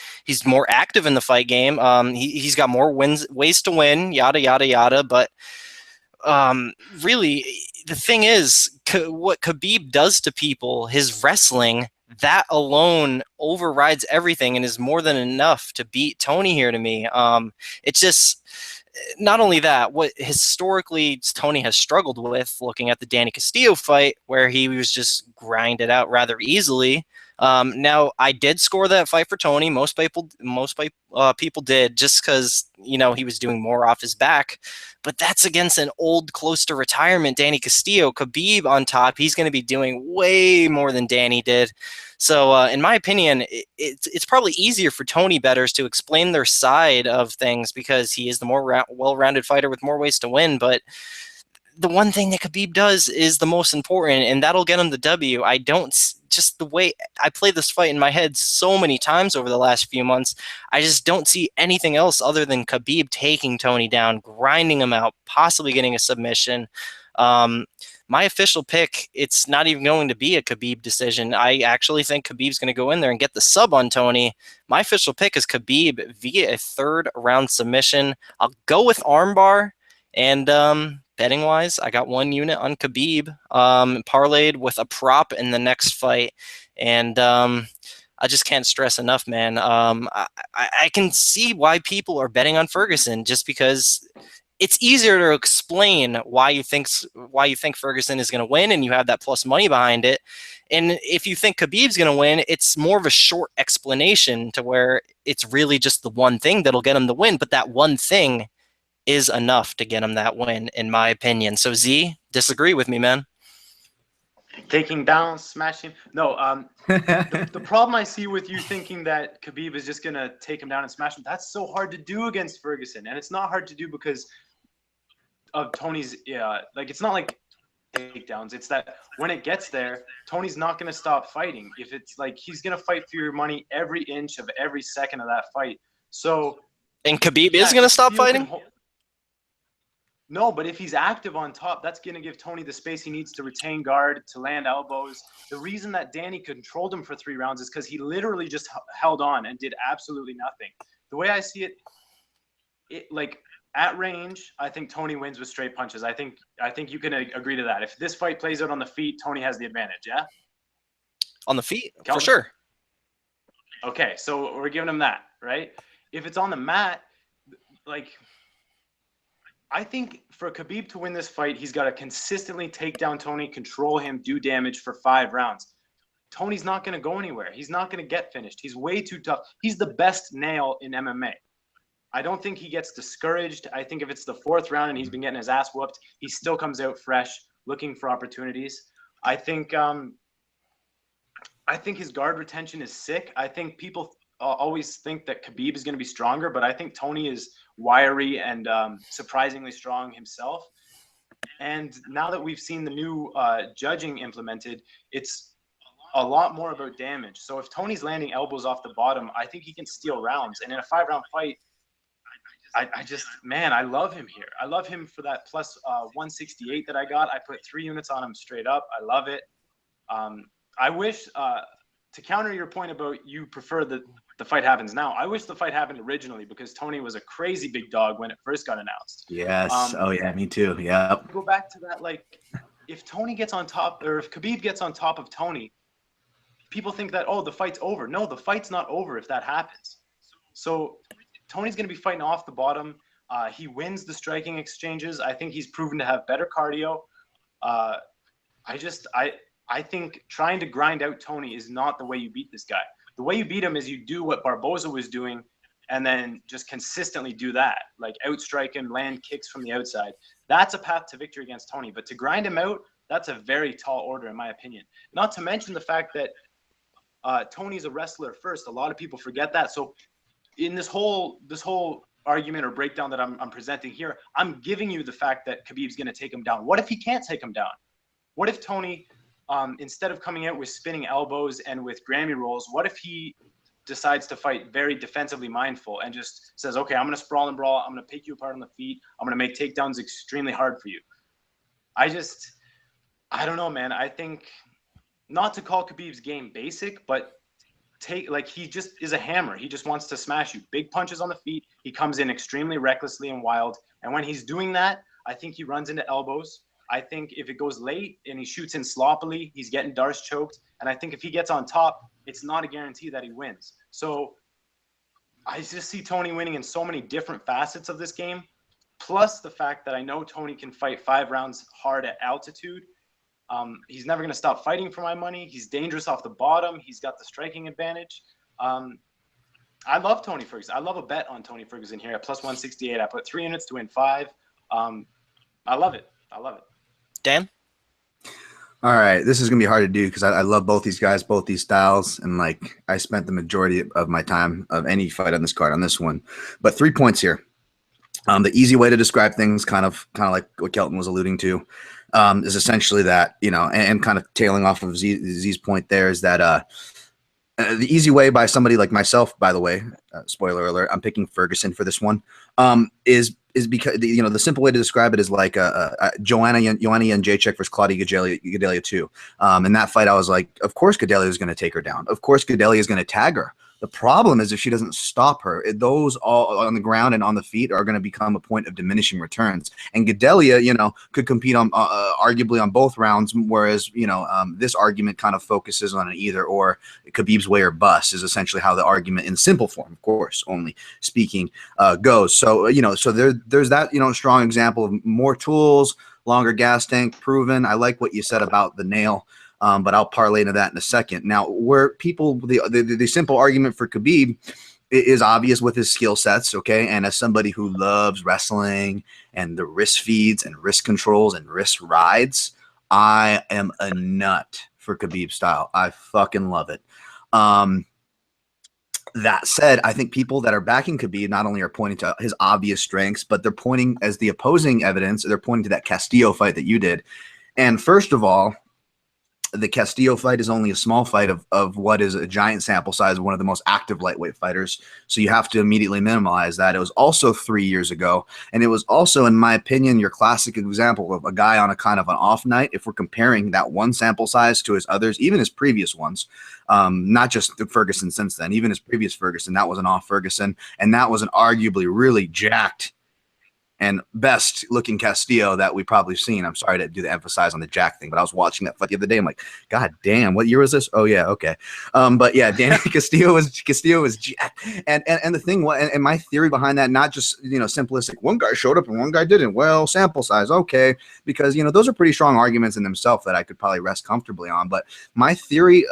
more active in the fight game. He's got more ways to win. Yada yada yada. But really, the thing is, what Khabib does to people, his wrestling, that alone overrides everything and is more than enough to beat Tony here to me. It's just not only that, what historically Tony has struggled with, looking at the Danny Castillo fight, where he was just grinded out rather easily. Now, I did score that fight for Tony. Most people did, just because he was doing more off his back. But that's against an old, close to retirement Danny Castillo. Khabib on top, he's going to be doing way more than Danny did. So, in my opinion, it's probably easier for Tony bettors to explain their side of things because he is the more well-rounded fighter with more ways to win. But the one thing that Khabib does is the most important, and that'll get him the W. Just the way I played this fight in my head so many times over the last few months, I just don't see anything else other than Khabib taking Tony down, grinding him out, possibly getting a submission. My official pick, it's not even going to be a Khabib decision. I actually think Khabib's going to go in there and get the sub on Tony. My official pick is Khabib via a 3rd round submission. I'll go with armbar, and betting wise, I got 1 unit on Khabib, parlayed with a prop in the next fight. And I just can't stress enough, man. I can see why people are betting on Ferguson, just because it's easier to explain why you think Ferguson is going to win, and you have that plus money behind it. And if you think Khabib's going to win, it's more of a short explanation to where it's really just the one thing that'll get him the win. But that one thing is enough to get him that win, in my opinion. So Z, disagree with me, man. Taking down, smashing. No, the problem I see with you thinking that Khabib is just going to take him down and smash him, that's so hard to do against Ferguson. And it's not hard to do because of Tony's, it's not like takedowns. It's that when it gets there, Tony's not going to stop fighting. If it's like, he's going to fight for your money every inch of every second of that fight. So. And Khabib is going to stop fighting? No, but if he's active on top, that's going to give Tony the space he needs to retain guard, to land elbows. The reason that Danny controlled him for 3 rounds is because he literally just held on and did absolutely nothing. The way I see it like at range, I think Tony wins with straight punches. I think you can agree to that. If this fight plays out on the feet, Tony has the advantage, yeah? On the feet? Kelton? For sure. Okay, so we're giving him that, right? If it's on the mat, like, I think for Khabib to win this fight, he's got to consistently take down Tony, control him, do damage for 5 rounds. Tony's not going to go anywhere. He's not going to get finished. He's way too tough. He's the best nail in MMA. I don't think he gets discouraged. I think if it's the 4th round and he's been getting his ass whooped, he still comes out fresh, looking for opportunities. I think his guard retention is sick. I think people always think that Khabib is going to be stronger, but I think Tony is wiry and surprisingly strong himself. And now that we've seen the new judging implemented, it's a lot more about damage. So if Tony's landing elbows off the bottom, I think he can steal rounds. And in a 5-round fight, I love him here. I love him for that plus 168 that I got. I put 3 units on him straight up. I love it. I wish, to counter your point about you prefer that the fight happens now, I wish the fight happened originally because Tony was a crazy big dog when it first got announced. Yes. Oh, yeah, me too. Yeah. Go back to that, like, if Tony gets on top, or if Khabib gets on top of Tony, people think that, oh, the fight's over. No, the fight's not over if that happens. So Tony's going to be fighting off the bottom. He wins the striking exchanges. I think he's proven to have better cardio. I think trying to grind out Tony is not the way you beat this guy. The way you beat him is you do what Barboza was doing and then just consistently do that, like outstrike him, land kicks from the outside. That's a path to victory against Tony. But to grind him out, that's a very tall order, in my opinion. Not to mention the fact that Tony's a wrestler first. A lot of people forget that. So in this whole argument or breakdown that I'm presenting here, I'm giving you the fact that Khabib's going to take him down. What if he can't take him down? What if Tony, instead of coming out with spinning elbows and with Grammy rolls, what if he decides to fight very defensively mindful and just says, okay, I'm going to sprawl and brawl. I'm going to pick you apart on the feet. I'm going to make takedowns extremely hard for you. I don't know, man. I think not to call Khabib's game basic, but he just is a hammer. He just wants to smash you. Big punches on the feet. He comes in extremely recklessly and wild. And when he's doing that, I think he runs into elbows. I think if it goes late and he shoots in sloppily, he's getting Darce choked. And I think if he gets on top, it's not a guarantee that he wins. So I just see Tony winning in so many different facets of this game. Plus the fact that I know Tony can fight 5 rounds hard at altitude. He's never going to stop fighting for my money. He's dangerous off the bottom. He's got the striking advantage. I love Tony Ferguson. I love a bet on Tony Ferguson here at plus 168. I put 3 units to win 5. I love it. I love it. Dan? All right, this is gonna be hard to do because I love both these guys, both these styles, and like I spent the majority of my time of any fight on this card on this one. But 3 points here. The easy way to describe things, kind of like what Kelton was alluding to, is essentially that, and kind of tailing off of Z's point there, is that the easy way by somebody like myself, by the way, spoiler alert, I'm picking Ferguson for this one, is because, the simple way to describe it is like Joanna Jędrzejczyk versus Claudia Gadelha 2. In that fight, I was like, of course Gadelha is going to take her down. Of course Gadelha is going to tag her. The problem is if she doesn't stop her, those all on the ground and on the feet are going to become a point of diminishing returns. And Gadelha, could compete on arguably on both rounds, whereas, this argument kind of focuses on an either or. Khabib's way or bust is essentially how the argument, in simple form, of course, only speaking, goes. So, so there's that, strong example of more tools, longer gas tank, proven. I like what you said about the nail. But I'll parlay into that in a second. Now, where people, the simple argument for Khabib is obvious with his skill sets, okay? And as somebody who loves wrestling and the wrist feeds and wrist controls and wrist rides, I am a nut for Khabib style. I fucking love it. That said, I think people that are backing Khabib not only are pointing to his obvious strengths, but they're pointing as the opposing evidence. They're pointing to that Castillo fight that you did. And first of all, the Castillo fight is only a small fight of what is a giant sample size of one of the most active lightweight fighters. So you have to immediately minimize that. It was also 3 years ago. And it was also, in my opinion, your classic example of a guy on a kind of an off night. If we're comparing that one sample size to his others, even his previous ones, not just the Ferguson since then, even his previous Ferguson, that was an off Ferguson. And that was an arguably really jacked and best looking Castillo that we probably seen. I'm sorry to do the emphasize on the Jack thing, but I was watching that fight the other day. I'm like, God damn, what year was this? Oh yeah, okay. But yeah, Danny Castillo was Jack. And the thing was, and my theory behind that, not just, you know, simplistic, one guy showed up and one guy didn't. Well, sample size, okay, because, you know, those are pretty strong arguments in themselves that I could probably rest comfortably on. But my theory,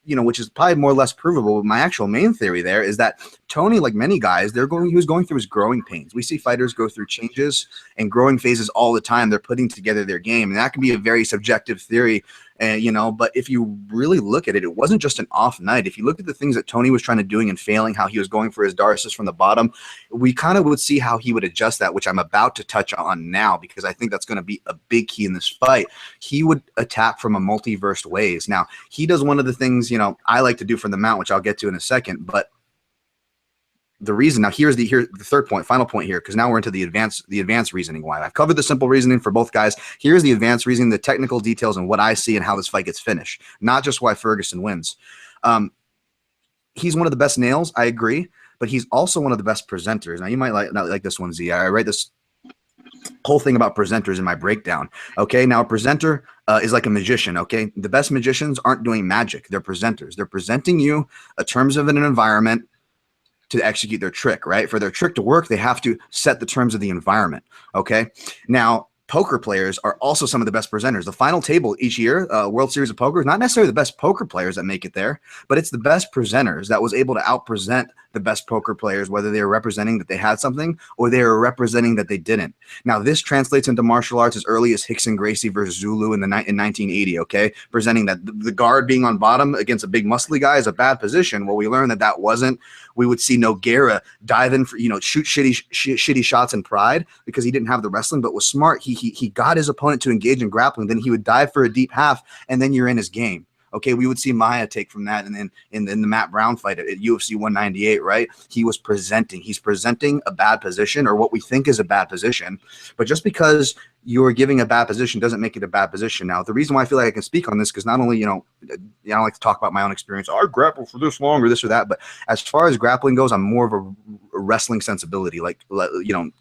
you know, which is probably more or less provable, but my actual main theory there is that Tony, like many guys, he was going through his growing pains. We see fighters go through changes and growing phases all the time. They're putting together their game, and that can be a very subjective theory. And, you know, but if you really look at it, it wasn't just an off night. If you look at the things that Tony was trying to doing and failing, how he was going for his Darcis from the bottom, we kind of would see how he would adjust that, which I'm about to touch on now, because I think that's going to be a big key in this fight. He would attack from a multiverse ways. Now, he does one of the things, you know, I like to do from the mount, which I'll get to in a second, but the reason now here's the third point, final point here, because now we're into the advanced reasoning why. I've covered the simple reasoning for both guys. Here's the advanced reasoning, the technical details, and what I see and how this fight gets finished, not just why Ferguson wins. He's one of the best nails, I agree, but he's also one of the best presenters. Now you might not like this one, Z. I write this whole thing about presenters in my breakdown. Okay, now a presenter is like a magician. Okay, the best magicians aren't doing magic; they're presenters. They're presenting you terms of an environment to execute their trick, right? For their trick to work, they have to set the terms of the environment, okay? Now, poker players are also some of the best presenters. The final table each year, World Series of Poker, is not necessarily the best poker players that make it there, but it's the best presenters that was able to out-present the best poker players, whether they were representing that they had something or they were representing that they didn't. Now, this translates into martial arts as early as Hickson Gracie versus Zulu in 1980, okay? Presenting that the guard being on bottom against a big muscly guy is a bad position. Well, we learned that that wasn't. We would see Nogueira dive in for, you know, shoot shitty shots in pride because he didn't have the wrestling, but was smart. He got his opponent to engage in grappling. Then he would dive for a deep half, and then you're in his game. Okay, we would see Maya take from that, and then in the Matt Brown fight at UFC 198, right? He was presenting. He's presenting a bad position, or what we think is a bad position. But just because you're giving a bad position doesn't make it a bad position. Now, the reason why I feel like I can speak on this, because not only, you know, I don't like to talk about my own experience. I grapple for this long or this or that, but as far as grappling goes, I'm more of a wrestling sensibility, like you know.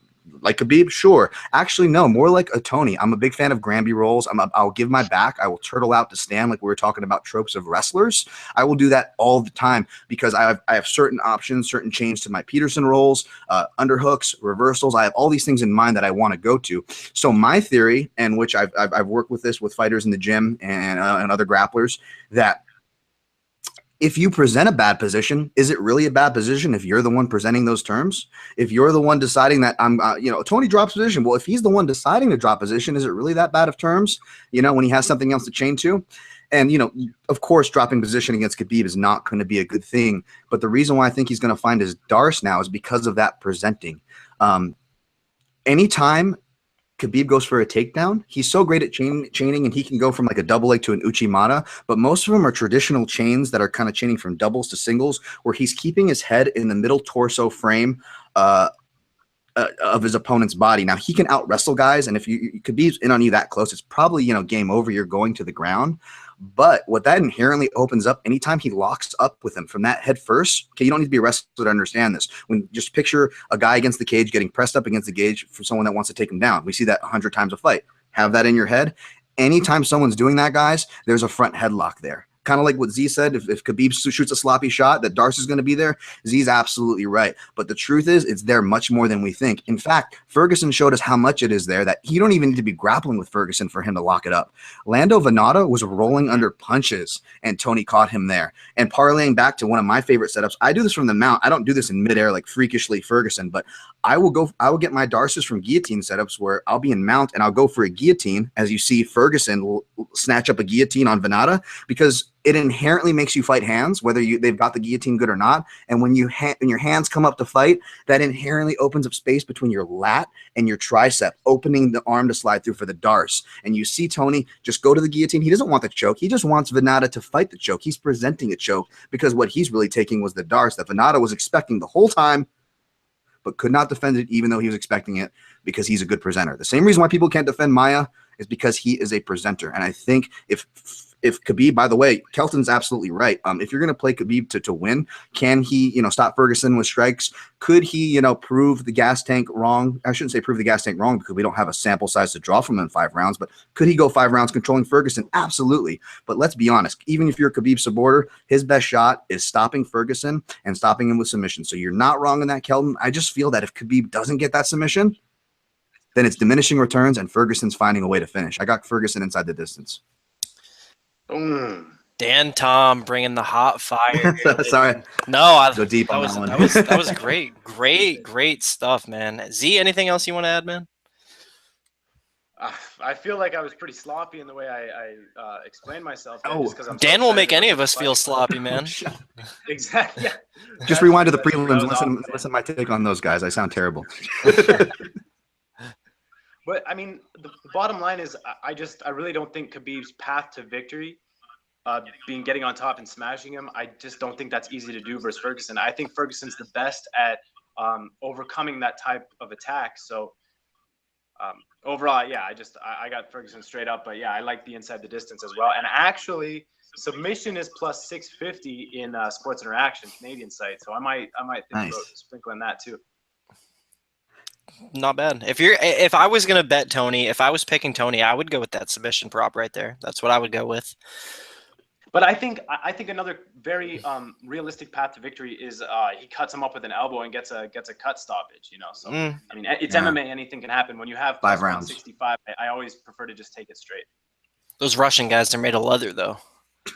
Like Khabib, sure. Actually, no, more like a Tony. I'm a big fan of Granby rolls. I'll give my back. I will turtle out to stand, like we were talking about tropes of wrestlers. I will do that all the time because I have certain options, certain chains to my Peterson rolls, underhooks, reversals. I have all these things in mind that I want to go to. So my theory, and which I've worked with this with fighters in the gym and other grapplers, that if you present a bad position, is it really a bad position if you're the one presenting those terms? If you're the one deciding that you know, Tony drops position. Well, if he's the one deciding to drop position, is it really that bad of terms? You know, when he has something else to chain to? And, you know, of course, dropping position against Khabib is not going to be a good thing. But the reason why I think he's going to find his Darce now is because of that presenting. Anytime Khabib goes for a takedown, he's so great at chaining, and he can go from like a double leg to an Uchimata, but most of them are traditional chains that are kind of chaining from doubles to singles, where he's keeping his head in the middle torso frame of his opponent's body. Now, he can out wrestle guys, and if Khabib's in on you that close, it's probably, you know, game over. You're going to the ground. But what that inherently opens up, anytime he locks up with him from that head first, okay, you don't need to be a wrestler to understand this. When just picture a guy against the cage getting pressed up against the cage for someone that wants to take him down. We see that 100 times a fight. Have that in your head. Anytime someone's doing that, guys, there's a front headlock there. Kind of like what Z said, if Khabib shoots a sloppy shot, that Darce is going to be there. Z's absolutely right. But the truth is, it's there much more than we think. In fact, Ferguson showed us how much it is there, that you don't even need to be grappling with Ferguson for him to lock it up. Lando Vanata was rolling under punches, and Tony caught him there. And parlaying back to one of my favorite setups, I do this from the mount. I don't do this in midair like freakishly Ferguson, but I will get my Darces from guillotine setups where I'll be in mount and I'll go for a guillotine, as you see Ferguson will snatch up a guillotine on Vanata, because it inherently makes you fight hands, whether they've got the guillotine good or not. And when your hands come up to fight, that inherently opens up space between your lat and your tricep, opening the arm to slide through for the Darce. And you see Tony just go to the guillotine. He doesn't want the choke. He just wants Vanata to fight the choke. He's presenting a choke because what he's really taking was the Darce that Vanata was expecting the whole time, but could not defend it even though he was expecting it, because he's a good presenter. The same reason why people can't defend Maya is because he is a presenter. And I think if if Khabib, by the way, Kelton's absolutely right. If you're going to play Khabib to win, can he, stop Ferguson with strikes? Could he, prove the gas tank wrong? I shouldn't say prove the gas tank wrong because we don't have a sample size to draw from him in 5 rounds, but could he go 5 rounds controlling Ferguson? Absolutely. But let's be honest, even if you're a Khabib supporter, his best shot is stopping Ferguson and stopping him with submission. So you're not wrong in that, Kelton. I just feel that if Khabib doesn't get that submission, then it's diminishing returns and Ferguson's finding a way to finish. I got Ferguson inside the distance. Dan Tom bringing the hot fire. Sorry. No, I go deep on that one. That was great stuff, man. Z, anything else you want to add, man? I feel like I was pretty sloppy in the way I explained myself. Dan will make any of us feel sloppy, man. Exactly. Yeah. Just rewind to the prelims and listen to my take on those guys. I sound terrible. But I mean, the bottom line is, I really don't think Khabib's path to victory, getting on top and smashing him, I just don't think that's easy to do versus Ferguson. I think Ferguson's the best at overcoming that type of attack. So overall, yeah, I got Ferguson straight up. But yeah, I like the inside the distance as well. And actually, submission is plus 650 in Sports Interaction Canadian site. So I might think about sprinkling that too. Not bad. If I was gonna bet Tony, if I was picking Tony, I would go with that submission prop right there. That's what I would go with. But I think another very realistic path to victory is he cuts him up with an elbow and gets a cut stoppage. So I mean, it's MMA. Anything can happen. When you have 5 rounds, 65, I always prefer to just take it straight. Those Russian guys, they're made of leather, though.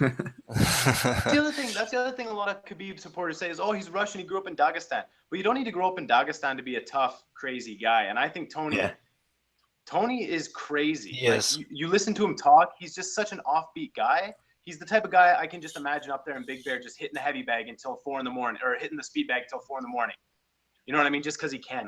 That's the other thing a lot of Khabib supporters say is, oh, he's Russian, he grew up in Dagestan. Well, you don't need to grow up in Dagestan to be a tough, crazy guy. And I think Tony is crazy. Yes. You listen to him talk, he's just such an offbeat guy. He's the type of guy I can just imagine up there in Big Bear just hitting the heavy bag until 4 a.m, or hitting the speed bag until 4 a.m. You know what I mean? Just because he can.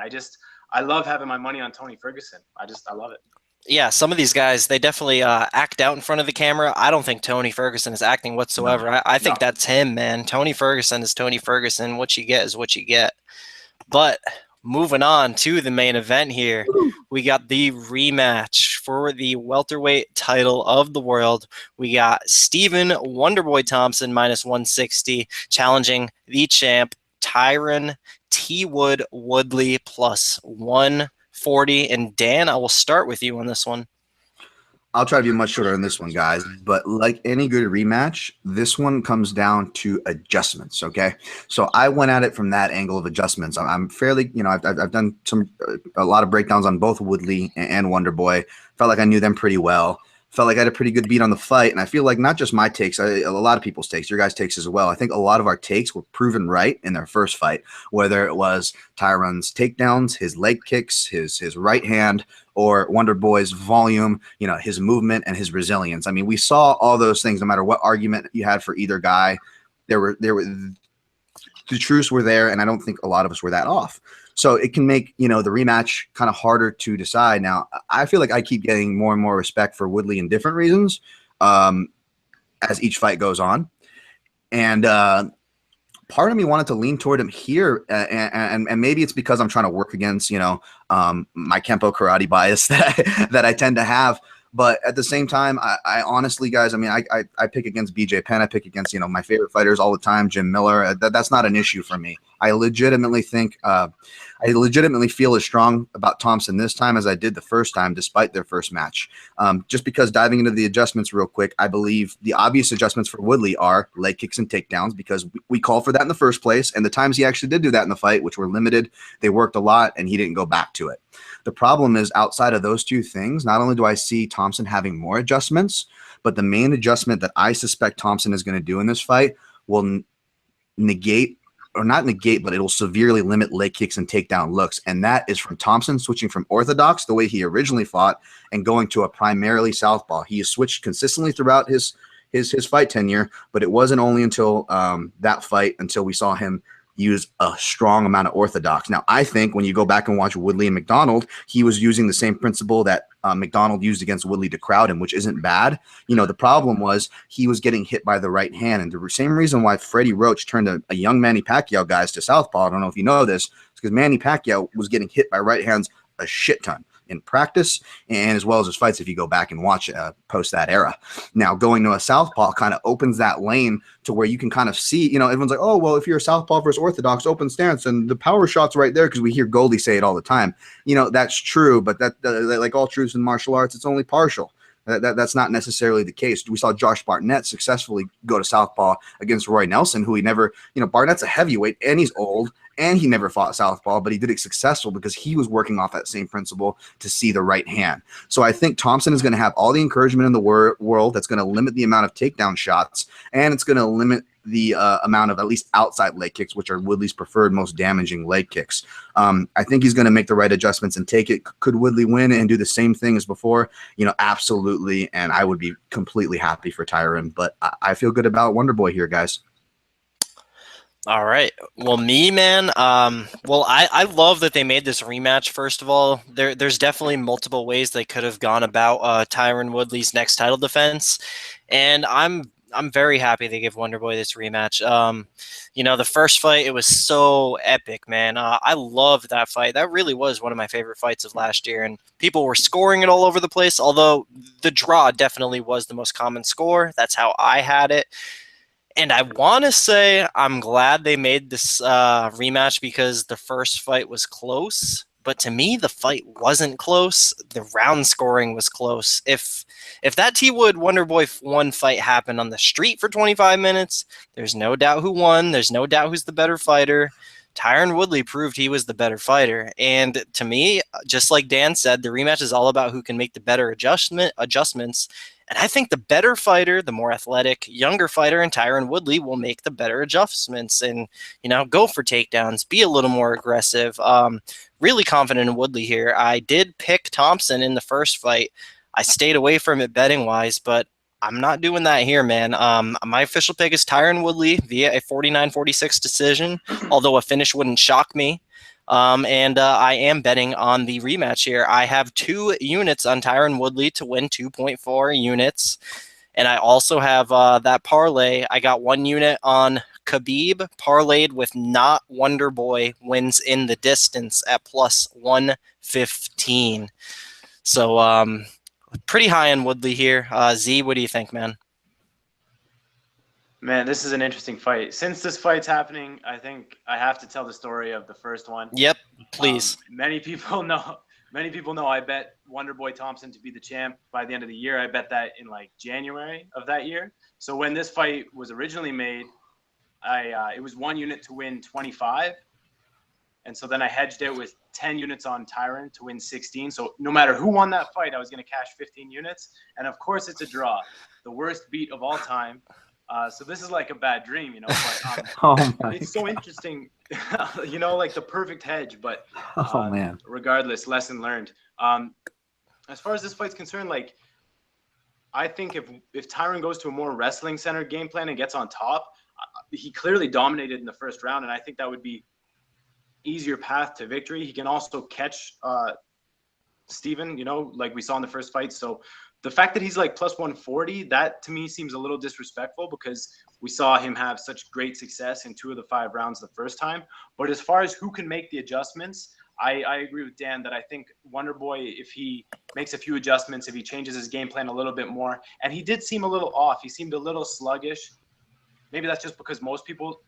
I love having my money on Tony Ferguson. I love it. Yeah, some of these guys, they definitely act out in front of the camera. I don't think Tony Ferguson is acting whatsoever. No, I think that's him, man. Tony Ferguson is Tony Ferguson. What you get is what you get. But moving on to the main event here, we got the rematch for the welterweight title of the world. We got Stephen Wonderboy Thompson minus 160 challenging the champ Tyron T. Woodley plus 140. And Dan, I will start with you on this one. I'll try to be much shorter on this one, guys. But like any good rematch, this one comes down to adjustments. Okay, so I went at it from that angle of adjustments. I'm fairly, I've done a lot of breakdowns on both Woodley and Wonderboy. Felt like I knew them pretty well. Felt like I had a pretty good beat on the fight, and I feel like not just my takes, a lot of people's takes, your guys' takes as well. I think a lot of our takes were proven right in their first fight, whether it was Tyron's takedowns, his leg kicks, his right hand, or Wonderboy's volume, his movement and his resilience. I mean, we saw all those things no matter what argument you had for either guy. The truths were there, and I don't think a lot of us were that off. So it can make, the rematch kind of harder to decide. Now, I feel like I keep getting more and more respect for Woodley in different reasons as each fight goes on. And part of me wanted to lean toward him here. And maybe it's because I'm trying to work against, my Kempo karate bias that I tend to have. But at the same time, I honestly, guys, I mean, I pick against BJ Penn. I pick against, my favorite fighters all the time, Jim Miller. That's not an issue for me. I legitimately think I legitimately feel as strong about Thompson this time as I did the first time, despite their first match. Just because diving into the adjustments real quick, I believe the obvious adjustments for Woodley are leg kicks and takedowns, because we called for that in the first place. And the times he actually did do that in the fight, which were limited, they worked a lot, and he didn't go back to it. The problem is, outside of those two things, not only do I see Thompson having more adjustments, but the main adjustment that I suspect Thompson is going to do in this fight will negate, or not negate, but it'll severely limit leg kicks and takedown looks. And that is from Thompson switching from orthodox, the way he originally fought, and going to a primarily southpaw. He has switched consistently throughout his fight tenure, but it wasn't only until that fight until we saw him use a strong amount of orthodox. Now, I think when you go back and watch Woodley and McDonald, he was using the same principle that McDonald used against Woodley to crowd him, which isn't bad. The problem was he was getting hit by the right hand. And the same reason why Freddie Roach turned a young Manny Pacquiao guys to southpaw, I don't know if you know this, is because Manny Pacquiao was getting hit by right hands a shit ton. in practice and as well as his fights if you go back and watch post that era. Now, going to a southpaw kind of opens that lane to where you can kind of see, everyone's like, oh, well, if you're a southpaw versus orthodox, open stance, and the power shot's right there because we hear Goldie say it all the time. That's true, but that like all truths in martial arts, it's only partial. That's not necessarily the case. We saw Josh Barnett successfully go to southpaw against Roy Nelson, who he never, Barnett's a heavyweight and he's old and he never fought southpaw, but he did it successful because he was working off that same principle to see the right hand. So I think Thompson is going to have all the encouragement in the world. That's going to limit the amount of takedown shots, and it's going to limit the amount of at least outside leg kicks, which are Woodley's preferred most damaging leg kicks. I think he's going to make the right adjustments and take it. Could Woodley win and do the same thing as before? Absolutely. And I would be completely happy for Tyron, but I feel good about Wonder Boy here, guys. All right. Well, me, man. I love that they made this rematch. First of all, there's definitely multiple ways they could have gone about Tyron Woodley's next title defense, and I'm very happy they give Wonder Boy this rematch. The first fight, it was so epic, man. I loved that fight. That really was one of my favorite fights of last year, and people were scoring it all over the place, although the draw definitely was the most common score. That's how I had it. And I want to say I'm glad they made this rematch because the first fight was close. But to me, the fight wasn't close. The round scoring was close. If that T Wood Wonder Boy 1 fight happened on the street for 25 minutes, there's no doubt who won. There's no doubt who's the better fighter. Tyron Woodley proved he was the better fighter. And to me, just like Dan said, the rematch is all about who can make the better adjustments. And I think the better fighter, the more athletic, younger fighter in Tyron Woodley will make the better adjustments and, go for takedowns, be a little more aggressive. Really confident in Woodley here. I did pick Thompson in the first fight. I stayed away from it betting-wise, but I'm not doing that here, man. My official pick is Tyron Woodley via a 49-46 decision, although a finish wouldn't shock me. And I am betting on the rematch here. I have 2 units on Tyron Woodley to win 2.4 units. And I also have that parlay. I got 1 unit on Khabib parlayed with not Wonder Boy wins in the distance at plus 115. So pretty high on Woodley here. Z, what do you think, man? Man, this is an interesting fight. Since this fight's happening, I think I have to tell the story of the first one. Yep, please. Many people know I bet Wonder Boy Thompson to be the champ by the end of the year. I bet that in like January of that year. So when this fight was originally made, it was 1 unit to win 25. And so then I hedged it with 10 units on Tyron to win 16. So no matter who won that fight, I was going to cash 15 units. And of course, it's a draw, the worst beat of all time. So this is like a bad dream, But it's so interesting, like the perfect hedge. But man, regardless, lesson learned. As far as this fight's concerned, I think if Tyron goes to a more wrestling-centered game plan and gets on top, he clearly dominated in the first round, and I think that would be easier path to victory. He can also catch Steven, like we saw in the first fight. So the fact that he's like plus 140, that to me seems a little disrespectful because we saw him have such great success in 2 of the 5 rounds the first time. But as far as who can make the adjustments, I agree with Dan that I think Wonder Boy, if he makes a few adjustments, if he changes his game plan a little bit more, and he did seem a little off. He seemed a little sluggish. Maybe that's just because most people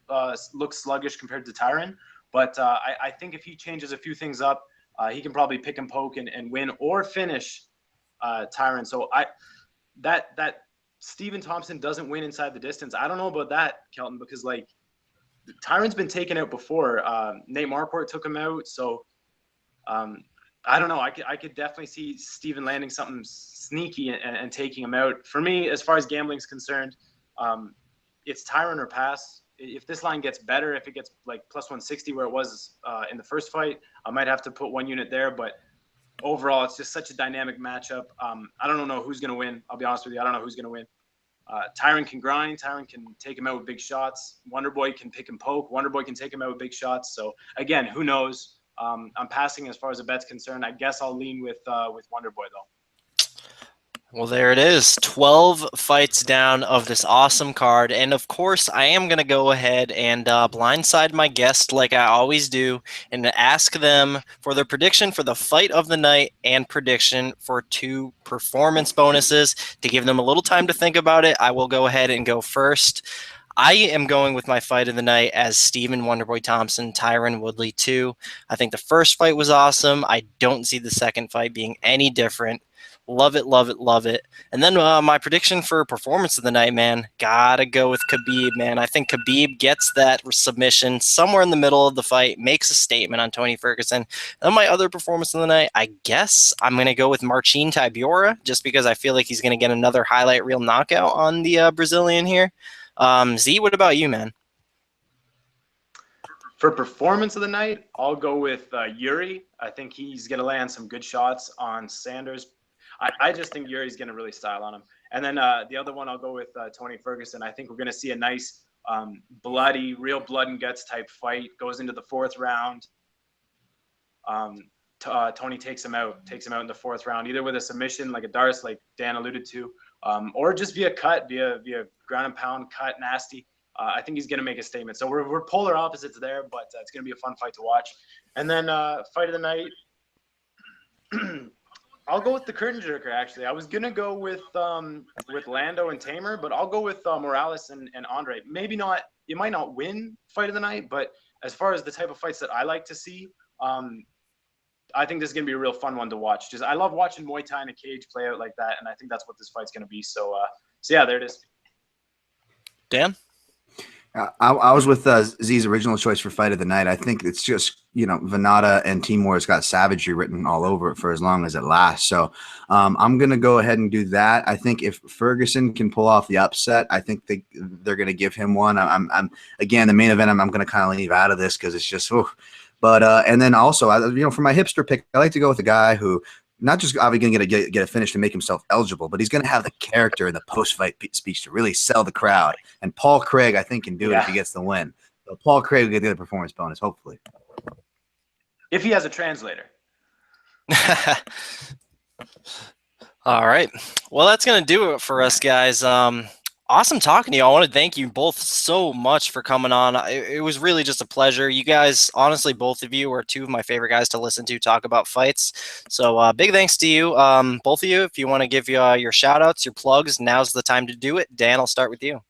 look sluggish compared to Tyron. But I think if he changes a few things up, he can probably pick and poke and win or finish Tyron. So that Stephen Thompson doesn't win inside the distance. I don't know about that, Kelton, because Tyron's been taken out before. Nate Marquardt took him out. So I don't know. I could definitely see Stephen landing something sneaky and taking him out. For me, as far as gambling's concerned, it's Tyron or pass. If this line gets better, if it gets like plus 160 where it was in the first fight, I might have to put 1 unit there. But overall, it's just such a dynamic matchup. I don't know who's going to win. I'll be honest with you. I don't know who's going to win. Tyron can grind. Tyron can take him out with big shots. Wonder Boy can pick and poke. Wonder Boy can take him out with big shots. So, again, who knows? I'm passing as far as the bet's concerned. I guess I'll lean with Wonder Boy, though. Well, there it is. 12 fights down of this awesome card. And of course, I am going to go ahead and blindside my guest like I always do and ask them for their prediction for the fight of the night and prediction for 2 performance bonuses. To give them a little time to think about it, I will go ahead and go first. I am going with my fight of the night as Stephen Wonderboy Thompson, Tyron Woodley 2. I think the first fight was awesome. I don't see the second fight being any different. Love it, love it, love it. And then my prediction for performance of the night, man, gotta go with Khabib, man. I think Khabib gets that submission somewhere in the middle of the fight, makes a statement on Tony Ferguson. And my other performance of the night, I guess I'm going to go with Marcin Tybura, just because I feel like he's going to get another highlight reel knockout on the Brazilian here. Z, what about you, man? For performance of the night, I'll go with Yuri. I think he's going to land some good shots on Sanders. I just think Yuri's going to really style on him. And then the other one, I'll go with Tony Ferguson. I think we're going to see a nice bloody, real blood and guts type fight. Goes into the 4th round. Tony takes him out in the 4th round, either with a submission like a Darce, like Dan alluded to, or just via cut, via ground and pound cut, nasty. I think he's going to make a statement. So we're polar opposites there, but it's going to be a fun fight to watch. And then fight of the night, I'll go with the curtain jerker. Actually, I was going to go with Lando and Teymur, but I'll go with Morales and Andre. Maybe not. You might not win fight of the night, but as far as the type of fights that I like to see, I think this is going to be a real fun one to watch. Just I love watching Muay Thai in a cage play out like that, and I think that's what this fight's going to be. So yeah, there it is. Dan? I was with Z's original choice for fight of the night. I think it's just, Vanata and Teymur has got savagery written all over it for as long as it lasts. So I'm going to go ahead and do that. I think if Ferguson can pull off the upset, I think they're going to give him one. I'm again, the main event, I'm going to kind of leave out of this because it's just, but and then also, for my hipster pick, I like to go with a guy who not just obviously going to get a finish to make himself eligible, but he's going to have the character in the post-fight speech to really sell the crowd. And Paul Craig, I think, can do it if he gets the win. So Paul Craig will get the performance bonus, hopefully. If he has a translator. All right. Well, that's going to do it for us, guys. Awesome talking to you. I want to thank you both so much for coming on. It was really just a pleasure. You guys, honestly, both of you are 2 of my favorite guys to listen to talk about fights. So big thanks to you, both of you. If you want to give your shout outs, your plugs, now's the time to do it. Dan, I'll start with you.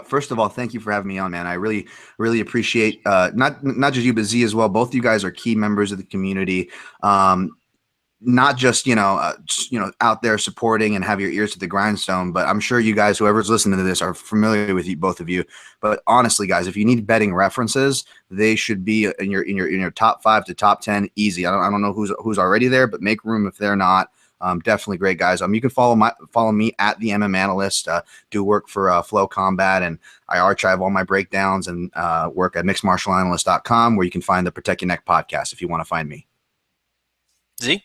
First of all, thank you for having me on, man. I really, really appreciate not just you, but Z as well. Both of you guys are key members of the community. Not just out there supporting and have your ears to the grindstone, but I'm sure you guys, whoever's listening to this, are familiar with you, both of you. But honestly, guys, if you need betting references, they should be in your top 5 to top 10 easy. I don't know who's already there, but make room if they're not. Definitely great guys. You can follow me at the MM Analyst. Do work for Flow Combat, and I archive all my breakdowns and work at mixedmartialanalyst.com, where you can find the Protect Your Neck podcast if you want to find me. Z?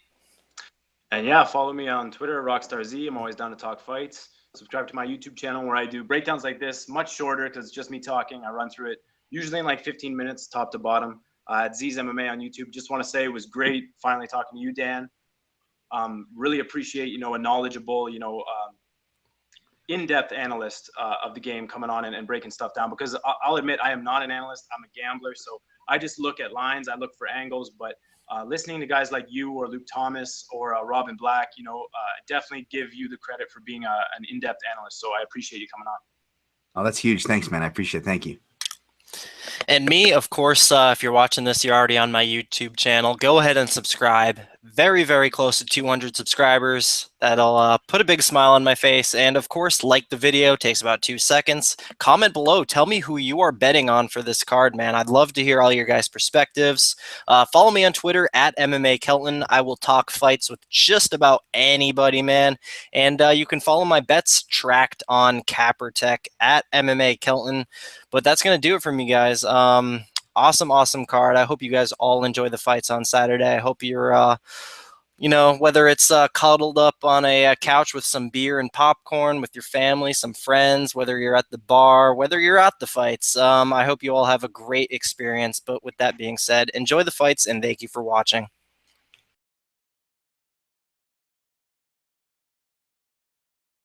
And yeah, follow me on Twitter, RockstarZ. I'm always down to talk fights. Subscribe to my YouTube channel where I do breakdowns like this, much shorter because it's just me talking. I run through it usually in like 15 minutes, top to bottom. At Z's MMA on YouTube. Just want to say it was great finally talking to you, Dan. Really appreciate, a knowledgeable, in-depth analyst of the game coming on and breaking stuff down, because I'll admit I am not an analyst. I'm a gambler. So I just look at lines. I look for angles, but listening to guys like you or Luke Thomas or Robin Black, definitely give you the credit for being an in-depth analyst. So I appreciate you coming on. Oh, that's huge. Thanks, man. I appreciate it. Thank you. And me, of course, if you're watching this, you're already on my YouTube channel. Go ahead and subscribe. Very, very close to 200 subscribers. That'll put a big smile on my face. And, of course, like the video. Takes about 2 seconds. Comment below. Tell me who you are betting on for this card, man. I'd love to hear all your guys' perspectives. Follow me on Twitter at MMA Kelton. I will talk fights with just about anybody, man. And you can follow my bets tracked on Capper Tech at MMA Kelton. But that's going to do it for me, guys. Awesome card. I hope you guys all enjoy the fights on Saturday. I hope you're, whether it's cuddled up on a couch with some beer and popcorn with your family, some friends, whether you're at the bar, whether you're at the fights. I hope you all have a great experience. But with that being said, enjoy the fights and thank you for watching.